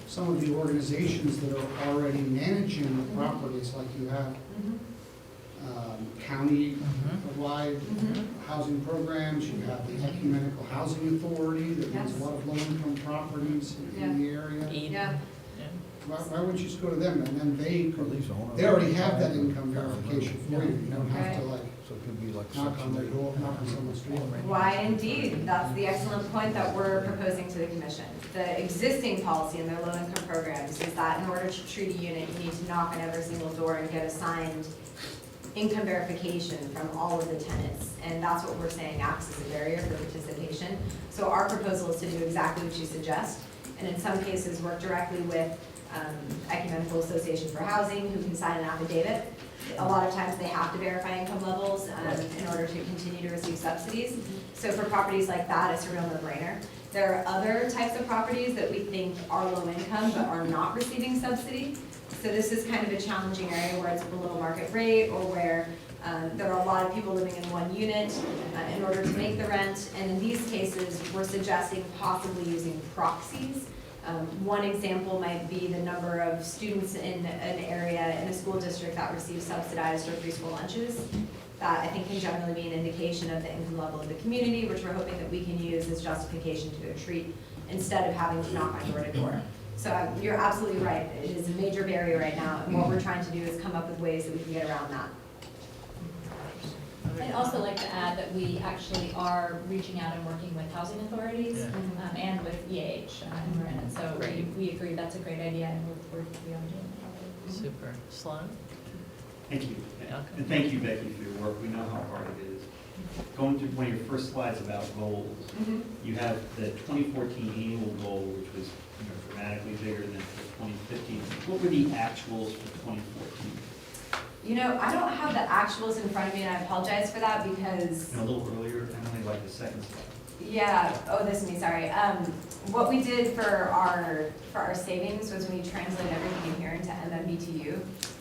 some of the organizations that are already managing the properties, like you have county-wide housing programs, you have the Ecumenical Housing Authority that runs a lot of low-income properties in the area. Yeah. Why wouldn't you just go to them, and then they already have that income verification for you, you don't have to so it could be like Knock on the Section door, knock on someone's door. Why indeed, that's the excellent point that we're proposing to the commission. The existing policy in their low-income programs is that in order to treat a unit, you need to knock on every single door and get assigned income verification from all of the tenants. And that's what we're saying acts as a barrier for participation. So our proposal is to do exactly what you suggest, and in some cases work directly with Ecumenical Association for Housing, who can sign an affidavit. A lot of times they have to verify income levels in order to continue to receive subsidies. So for properties like that, it's a real no-brainer. There are other types of properties that we think are low income but are not receiving subsidy. So this is kind of a challenging area where it's below market rate, or where there are a lot of people living in one unit in order to make the rent. And in these cases, we're suggesting possibly using proxies. One example might be the number of students in an area in a school district that receives subsidized or free school lunches. That I think can generally be an indication of the income level of the community, which we're hoping that we can use as justification to a treat instead of having to knock on door to door. So you're absolutely right. It is a major barrier right now, and what we're trying to do is come up with ways that we can get around that. I'd also like to add that we actually are reaching out and working with housing authorities and with EAH in Marin. So we agree that's a great idea, and we are doing that. Super. Sloan? Thank you. Welcome. And thank you, Becky, for your work. We know how hard it is. Going to one of your first slides about goals, you have the 2014 annual goal, which was dramatically bigger than the 2015. What were the actuals for 2014? You know, I don't have the actuals in front of me, and I apologize for that because... And a little earlier, I only like the second slide. Yeah, oh, this is me, sorry. What we did for our savings was we translated everything in here into MMBTU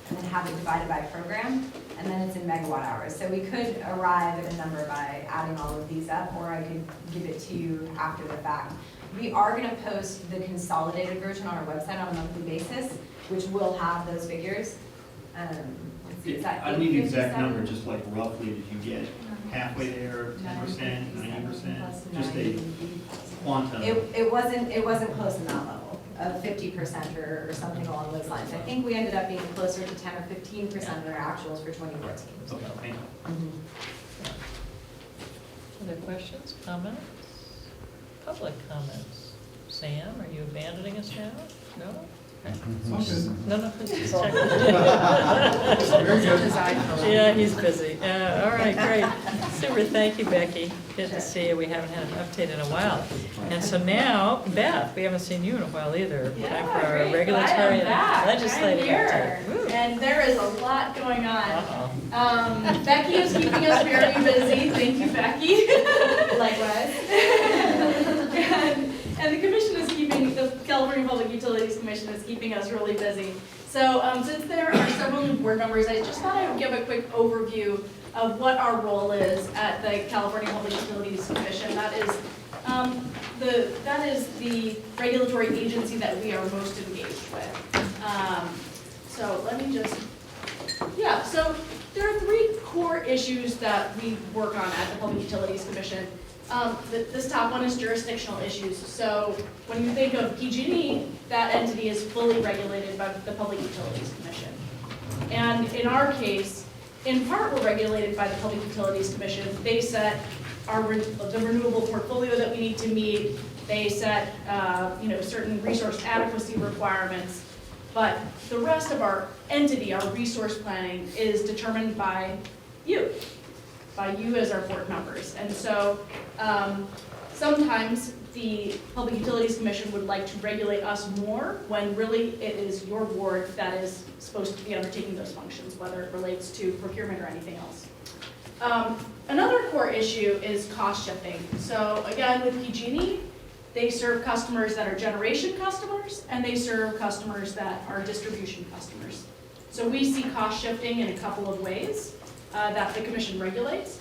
and then have it divided by program, and then it's in megawatt hours. So we could arrive at a number by adding all of these up, or I could give it to you after the fact. We are going to post the consolidated version on our website on a monthly basis, which will have those figures. I don't need the exact number, just like roughly, did you get halfway there, 10%, 90%? Just a quantum. It wasn't close in that level of 50% or something along those lines. I think we ended up being closer to 10 or 15% of their actuals for 2014. Okay, thank you. Other questions, comments? Public comments? Sam, are you abandoning us now? No? No, please check. Yeah, he's busy. All right, great. Super, thank you, Becky. Good to see you. We haven't had an update in a while. And so now, Beth, we haven't seen you in a while either. Time for our regulatory and legislative update. Woo. And there is a lot going on. Becky is keeping us very busy. Thank you, Becky. Likewise. And the commission is keeping, the California Public Utilities Commission is keeping us really busy. So since there are several new board members, I just thought I would give a quick overview of what our role is at the California Public Utilities Commission. That is the regulatory agency that we are most engaged with. So let me just, so there are three core issues that we work on at the Public Utilities Commission. This top one is jurisdictional issues. So when you think of PG&E, that entity is fully regulated by the Public Utilities Commission. And in our case, in part we're regulated by the Public Utilities Commission. They set the renewable portfolio that we need to meet. They set certain resource adequacy requirements. But the rest of our entity, our resource planning, is determined by you as our board members. And so sometimes the Public Utilities Commission would like to regulate us more when really it is your board that is supposed to be undertaking those functions, whether it relates to procurement or anything else. Another core issue is cost shifting. So again, with PG&E, they serve customers that are generation customers, and they serve customers that are distribution customers. So we see cost shifting in a couple of ways that the commission regulates.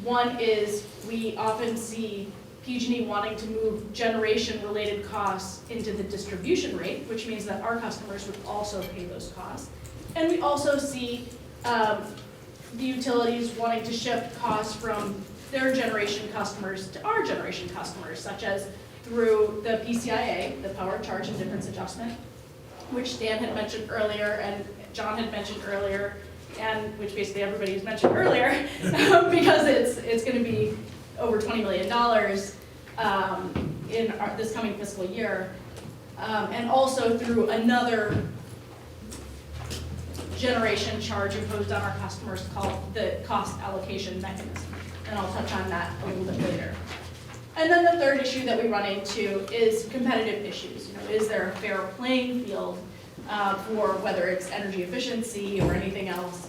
One is we often see PG&E wanting to move generation-related costs into the distribution rate, which means that our customers would also pay those costs. And we also see the utilities wanting to shift costs from their generation customers to our generation customers, such as through the PCIA, the Power Charge and Difference Adjustment, which Dan had mentioned earlier and John had mentioned earlier, and which basically everybody has mentioned earlier, because it's going to be over $20 million in this coming fiscal year, and also through another generation charge imposed on our customers called the cost allocation mechanism, and I'll touch on that a little bit later. And then the third issue that we run into is competitive issues. You know, is there a fair playing field for whether it's energy efficiency or anything else?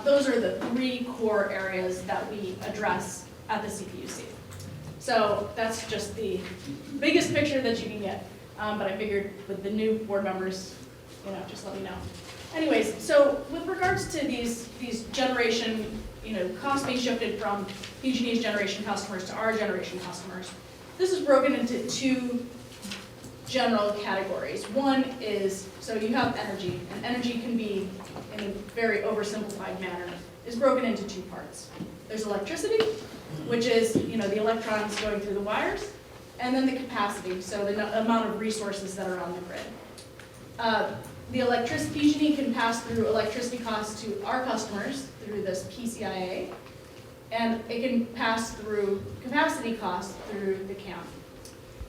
Those are the three core areas that we address at the CPUC. So that's just the biggest picture that you can get. But I figured with the new board members, you know, just let me know. Anyways, so with regards to these generation, you know, costs being shifted from PG&E's generation customers to our generation customers, this is broken into two general categories. One is, so you have energy, and energy can be, in a very oversimplified manner, is broken into two parts. There's electricity, which is, you know, the electrons going through the wires, and then the capacity, so the amount of resources that are on the grid. The electricity, PG&E can pass through electricity costs to our customers through this PCIA, and it can pass through capacity costs through the CAM.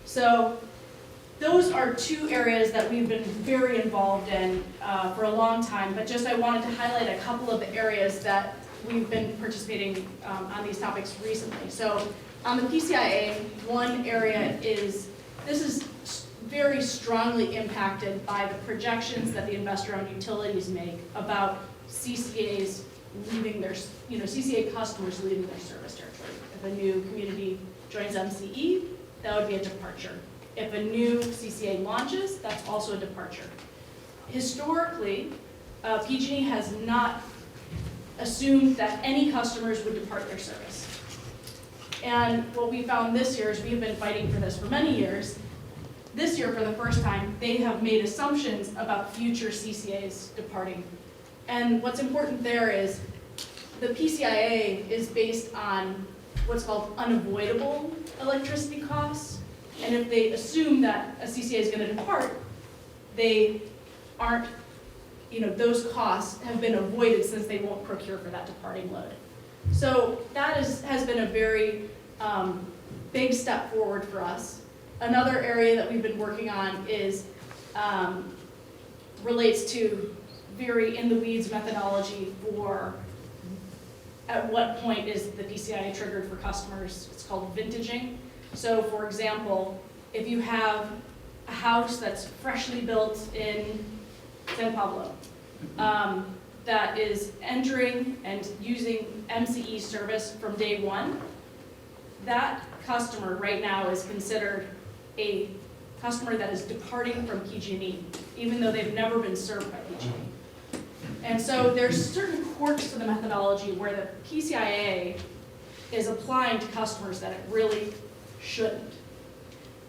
So those are two areas that we've been very involved in for a long time, but just I wanted to highlight a couple of the areas that we've been participating on these topics recently. So on the PCIA, one area is, this is very strongly impacted by the projections that the investor-owned utilities make about CCAs leaving their, you know, CCA customers leaving their service territory. If a new community joins MCE, that would be a departure. If a new CCA launches, that's also a departure. Historically, PG&E has not assumed that any customers would depart their service. And what we found this year is we've been fighting for this for many years. This year, for the first time, they have made assumptions about future CCAs departing. And what's important there is the PCIA is based on what's called unavoidable electricity costs. And if they assume that a CCA is going to depart, they aren't, you know, those costs have been avoided since they won't procure for that departing load. So that has been a very big step forward for us. Another area that we've been working on is relates to very in-the-weeds methodology for at what point is the PCIA triggered for customers. It's called vintaging. So for example, if you have a house that's freshly built in San Pablo that is entering and using MCE service from day one, that customer right now is considered a customer that is departing from PG&E, even though they've never been served by PG&E. And so there's certain quirks to the methodology where the PCIA is applying to customers that it really shouldn't.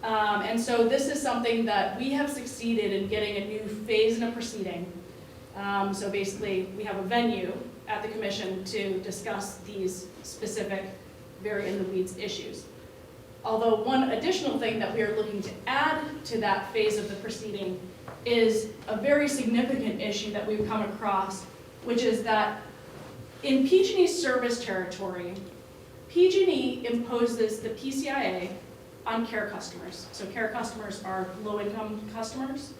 And so this is something that we have succeeded in getting a new phase in a proceeding. So basically, we have a venue at the commission to discuss these specific, very in-the-weeds issues. Although one additional thing that we are looking to add to that phase of the proceeding is a very significant issue that we've come across, which is that in PG&E's service territory, PG&E imposes the PCIA on care customers. So care customers are low-income customers.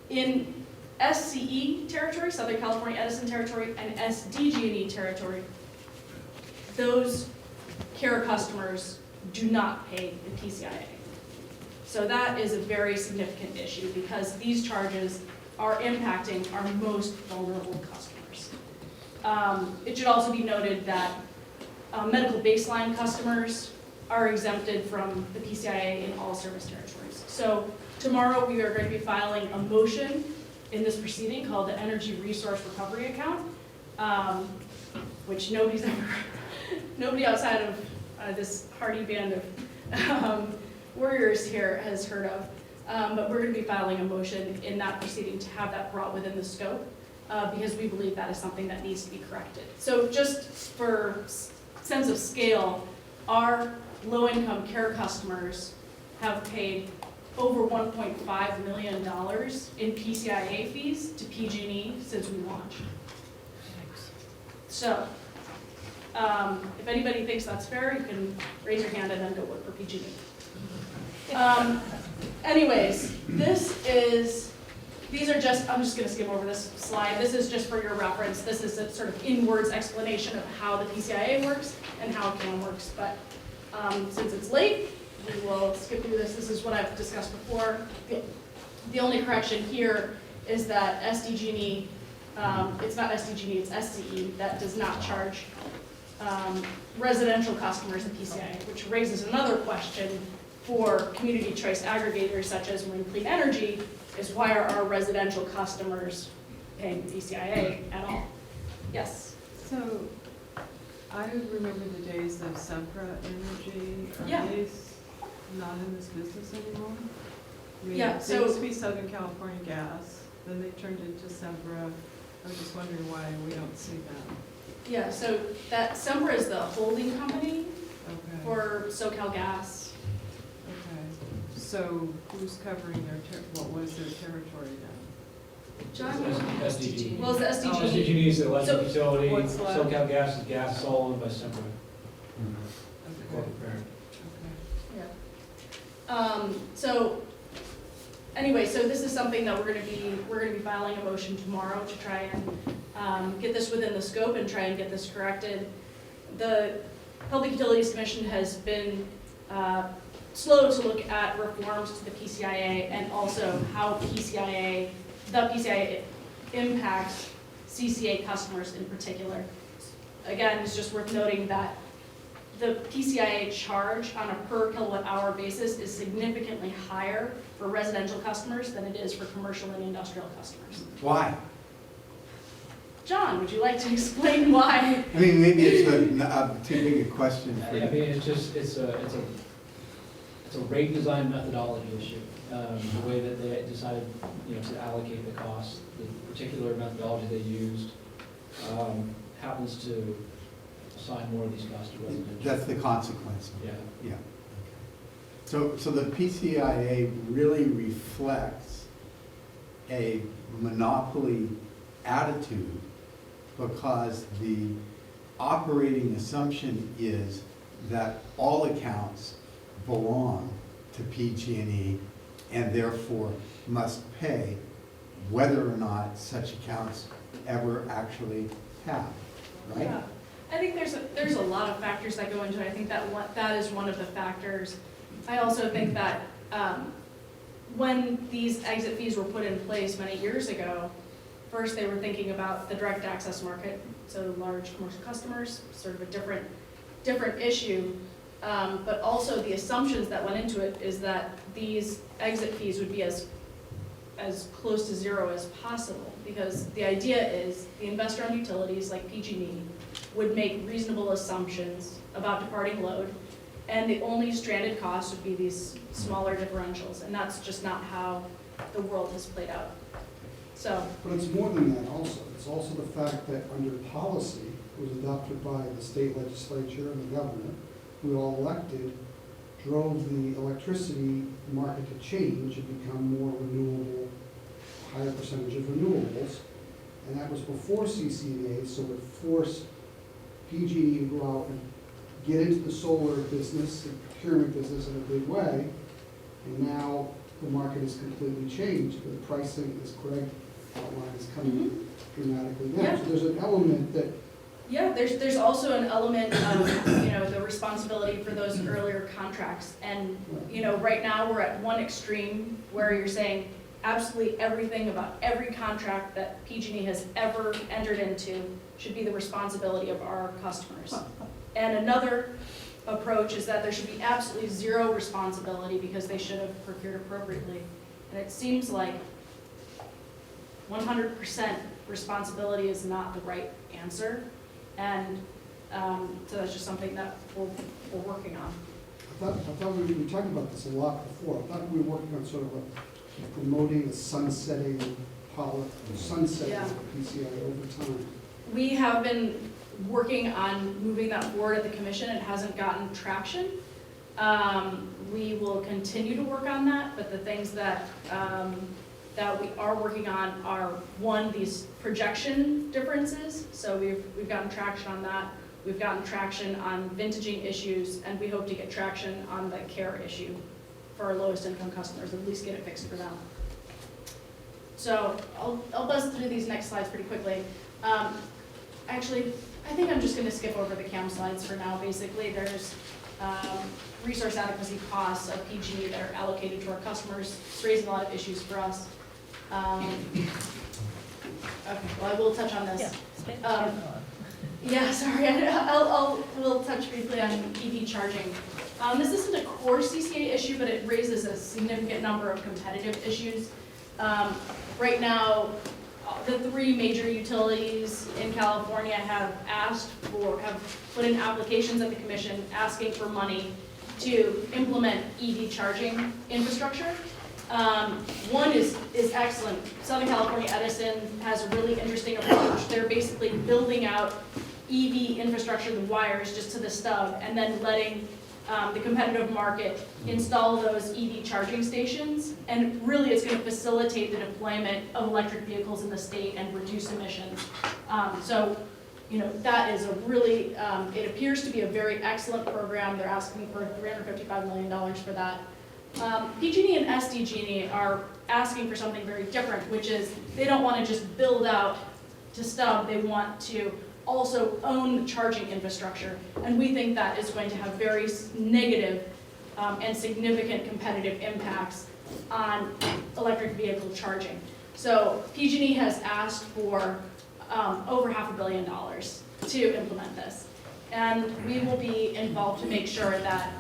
In SCE territory, Southern California Edison territory, and SDG&E territory, those care customers do not pay the PCIA. So that is a very significant issue because these charges are impacting our most vulnerable customers. It should also be noted that medical baseline customers are exempted from the PCIA in all service territories. So tomorrow we are going to be filing a motion in this proceeding called the Energy Resource Recovery Account, which nobody outside of this hardy band of warriors here has heard of. But we're going to be filing a motion in that proceeding to have that brought within the scope because we believe that is something that needs to be corrected. So just for sense of scale, our low-income care customers have paid over $1.5 million in PCIA fees to PG&E since we launched. So, if anybody thinks that's fair, you can raise your hand and then go work for PG&E. Anyways, these are just, I'm just gonna skim over this slide. This is just for your reference. This is a sort of in-words explanation of how the PCIA works and how CAM works. But since it's late, we will skip through this. This is what I've discussed before. The only correction here is that SDG&E, it's not SDG&E, it's SCE, that does not charge residential customers a PCIA, which raises another question for community choice aggregators such as Marine Clean Energy, is why are our residential customers paying PCIA at all? Yes? So, I remember the days of Sempra Energy. Yeah. Are they not in this business anymore? I mean, Yeah, They so- used to be Southern California Gas, then they turned into Sempra. I was just wondering why we don't see them. Yeah, so that Sempra is the holding company Okay. for SoCal Gas. Okay. So who's covering what was their territory then? John, SDG. well, it's the SDG. SDG is the electric So- utility, What's left? SoCal Gas is gas, it's all owned by Sempra, the Okay. corporate parent. Okay. Yeah. So, anyway, so this is something that we're gonna be filing a motion tomorrow to try and get this within the scope and try and get this corrected. The Public Utilities Commission has been slow to look at reforms to the PCIA and also how the PCIA impacts CCA customers in particular. Again, it's just worth noting that the PCIA charge on a per kilowatt hour basis is significantly higher for residential customers than it is for commercial and industrial customers. Why? John, would you like to explain why? I mean, maybe it's too big a question for I mean, you. it's a rate design methodology issue. The way that they decided, to allocate the cost, the particular methodology they used, happens to assign more of these costs to residential. That's the consequence. Yeah. Yeah. So the PCIA really reflects a monopoly attitude because the operating assumption is that all accounts belong to PG&E and therefore must pay whether or not such accounts ever actually have, right? Yeah. I think there's a lot of factors that go into it. I think that is one of the factors. I also think that when these exit fees were put in place many years ago, first they were thinking about the direct access market, so large commercial customers, sort of a different issue. But also the assumptions that went into it is that these exit fees would be as close to zero as possible, because the idea is the investor-owned utilities like PG&E would make reasonable assumptions about departing load, and the only stranded costs would be these smaller differentials, and that's just not how the world has played out. So, But it's more than that also. It's also the fact that under policy, it was adopted by the state legislature and the governor, who all elected, drove the electricity market to change and become more renewable, higher percentage of renewables. And that was before CCNA, so it forced PG&E to go out and get into the solar business, the procurement business in a big way. And now the market has completely changed. The pricing, as Craig outlined, is coming dramatically down. Yeah. So there's an element that yeah, there's also an element of, the responsibility for those earlier contracts. And, right now we're at one extreme where you're saying absolutely everything about every contract that PG&E has ever entered into should be the responsibility of our customers. And another approach is that there should be absolutely zero responsibility because they should have procured appropriately. And it seems like 100% responsibility is not the right answer. And so that's just something that we're working on. I thought we were talking about this a lot before. I thought we were working on sort of promoting the sunsetting policy, sunsetting Yeah. the PCI over time. We have been working on moving that forward at the commission. It hasn't gotten traction. We will continue to work on that, but the things that that we are working on are, one, these projection differences. So we've gotten traction on that. We've gotten traction on vintaging issues, and we hope to get traction on the care issue for our lowest income customers, at least get it fixed for them. So I'll buzz through these next slides pretty quickly. Actually, I think I'm just going to skip over the CAM slides for now. Basically, there's resource adequacy costs of PG that are allocated to our customers. It's raising a lot of issues for us. Okay, well, I will touch on this. Yeah, sorry, we'll touch briefly on EV charging. This isn't a core CCA issue, but it raises a significant number of competitive issues. Right now, the 3 major utilities in California have put in applications at the commission asking for money to implement EV charging infrastructure. One is excellent. Southern California Edison has a really interesting approach. They're basically building out EV infrastructure, the wires just to the stub, and then letting the competitive market install those EV charging stations. And really it's going to facilitate the deployment of electric vehicles in the state and reduce emissions. So, you know, that is a really, it appears to be a very excellent program. They're asking for $355 million for that. PG&E and SDG&E are asking for something very different, which is they don't want to just build out to stub, they want to also own the charging infrastructure. And we think that is going to have very negative and significant competitive impacts on electric vehicle charging. So PG&E has asked for over $500 million to implement this. And we will be involved to make sure that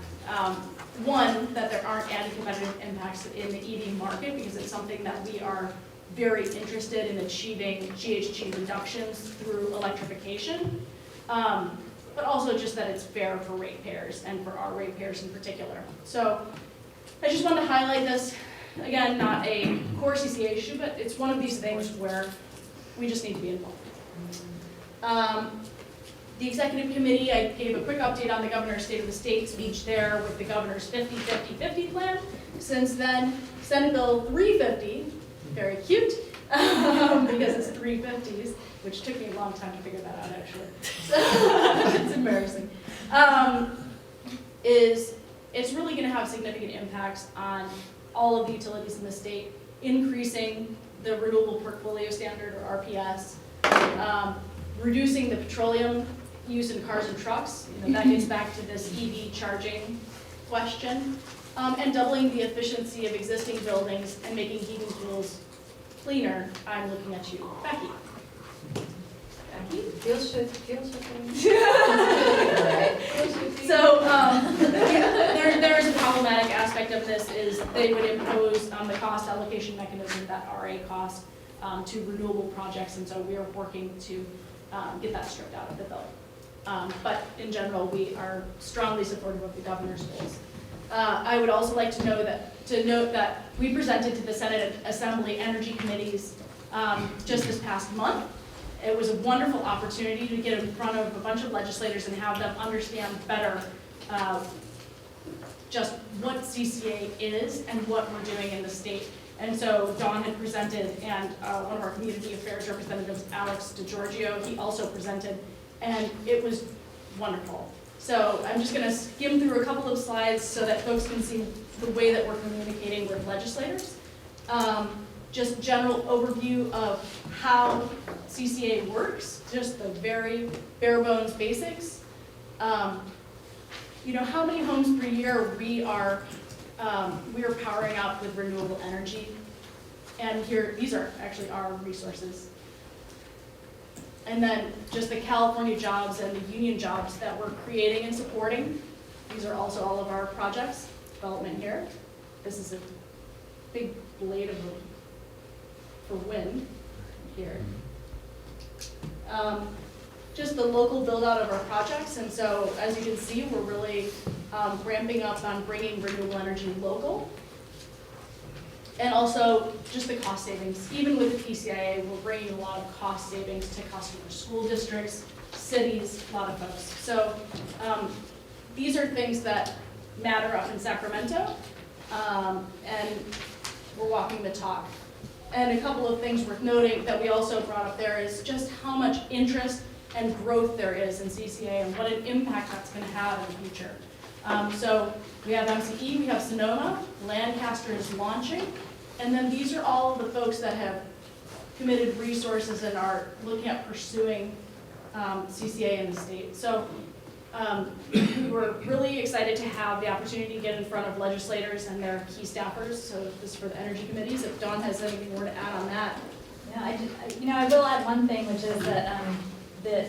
one, that there aren't anti-competitive impacts in the EV market, because it's something that we are very interested in achieving GHG reductions through electrification, but also just that it's fair for ratepayers and for our ratepayers in particular. So I just wanted to highlight this. Again, not a core CCA issue, but it's one of these things where we just need to be involved. The executive committee, I gave a quick update on the governor's State of the State speech there with the governor's 50-50-50 plan. Since then, Senate Bill 350, very cute, because it's 350s, which took me a long time to figure that out actually. It's embarrassing. It's really going to have significant impacts on all of the utilities in the state, increasing the renewable portfolio standard, or RPS, reducing the petroleum use in cars and trucks. You know, that gets back to this EV charging question, and doubling the efficiency of existing buildings and making heating fuels cleaner. I'm looking at you, Becky. So there is a problematic aspect of this is they would impose the cost allocation mechanism, that RA cost, to renewable projects, and so we are working to get that stripped out of the bill. But in general, we are strongly supportive of the governor's goals. I would also like to note that we presented to the Senate Assembly Energy Committees just this past month. It was a wonderful opportunity to get in front of a bunch of legislators and have them understand better just what CCA is and what we're doing in the state. And so Dawn had presented, and one of our community affairs representatives, Alex DeGiorgio, he also presented, and it was wonderful. So I'm just going to skim through a couple of slides so that folks can see the way that we're communicating with legislators. Just general overview of how CCA works, just the very bare bones basics. You know, how many homes per year we are powering up with renewable energy. And here, these are actually our resources. And then just the California jobs and the union jobs that we're creating and supporting. These are also all of our projects, development here. This is a big blade of for wind here. Just the local build out of our projects. And so as you can see, we're really ramping up on bringing renewable energy local. And also just the cost savings. Even with the PCIA, we're bringing a lot of cost savings to customers, school districts, cities, a lot of folks. So these are things that matter up in Sacramento, and we're walking the talk. And a couple of things worth noting that we also brought up there is just how much interest and growth there is in CCA and what an impact that's going to have in the future. So we have MCE, we have Sonoma, Lancaster is launching, and then these are all of the folks that have committed resources and are looking at pursuing CCA in the state. So we were really excited to have the opportunity to get in front of legislators and their key staffers. So this is for the energy committees. If Dawn has anything more to add on that. Yeah, I will add one thing, which is that that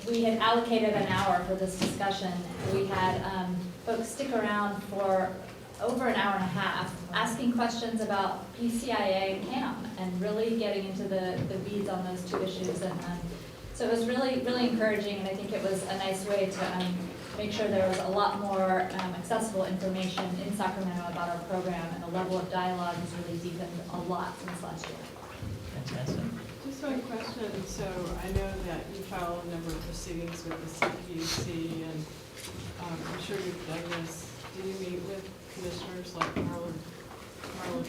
we had allocated an hour for this discussion. We had folks stick around for over an hour and a half, asking questions about PCIA and CAM, and really getting into the weeds on those two issues. And so it was really, really encouraging, and I think it was a nice way to make sure there was a lot more accessible information in Sacramento about our program, and the level of dialogue has really deepened a lot since last year. Fantastic. Just one question. So I know that you filed a number of proceedings with the CPUC, and I'm sure you've done this. Do you meet with commissioners like Marla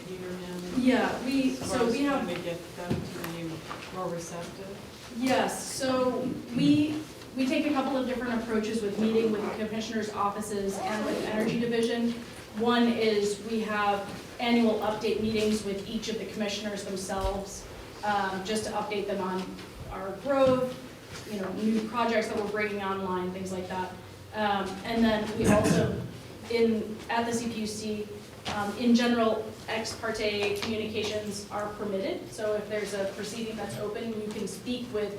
Peterman? Yeah, we As have trying to get them to be more receptive? Yes, so we take a couple of different approaches with meeting with the commissioners' offices and with the Energy Division. One is we have annual update meetings with each of the commissioners themselves, just to update them on our growth, new projects that we're bringing online, things like that. And then we also, at the CPUC, in general, ex parte communications are permitted. So if there's a proceeding that's open, you can speak with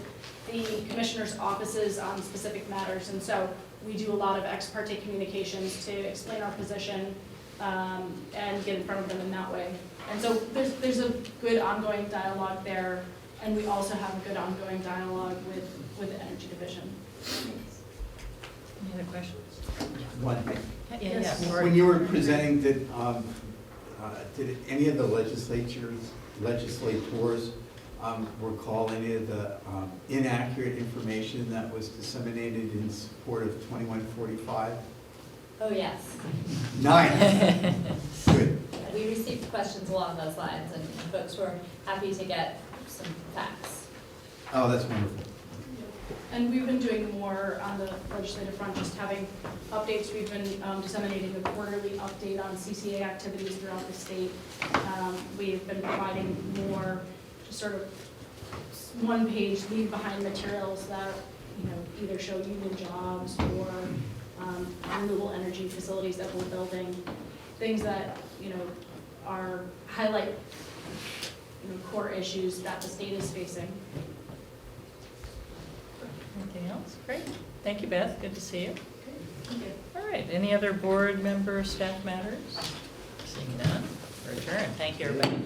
the commissioner's offices on specific matters. And so we do a lot of ex parte communications to explain our position and get in front of them in that way. And so there's a good ongoing dialogue there, and we also have a good ongoing dialogue with the Energy Division. Any other questions? One. Yeah. When you were presenting, did any of the legislators recall any of the inaccurate information that was disseminated in support of 2145? Oh, yes. Nice. Good. We received questions along those lines, and folks were happy to get some facts. Oh, that's wonderful. And we've been doing more on the legislative front, just having updates. We've been disseminating a quarterly update on CCA activities throughout the state. We've been providing more just sort of one-page leave-behind materials that either show union jobs or renewable energy facilities that we're building, things that are highlight core issues that the state is facing. Anything else? Great. Thank you, Beth. Good to see you. Thank you. All right. Any other board member staff matters? Seeing none, we're adjourned. Thank you, everybody.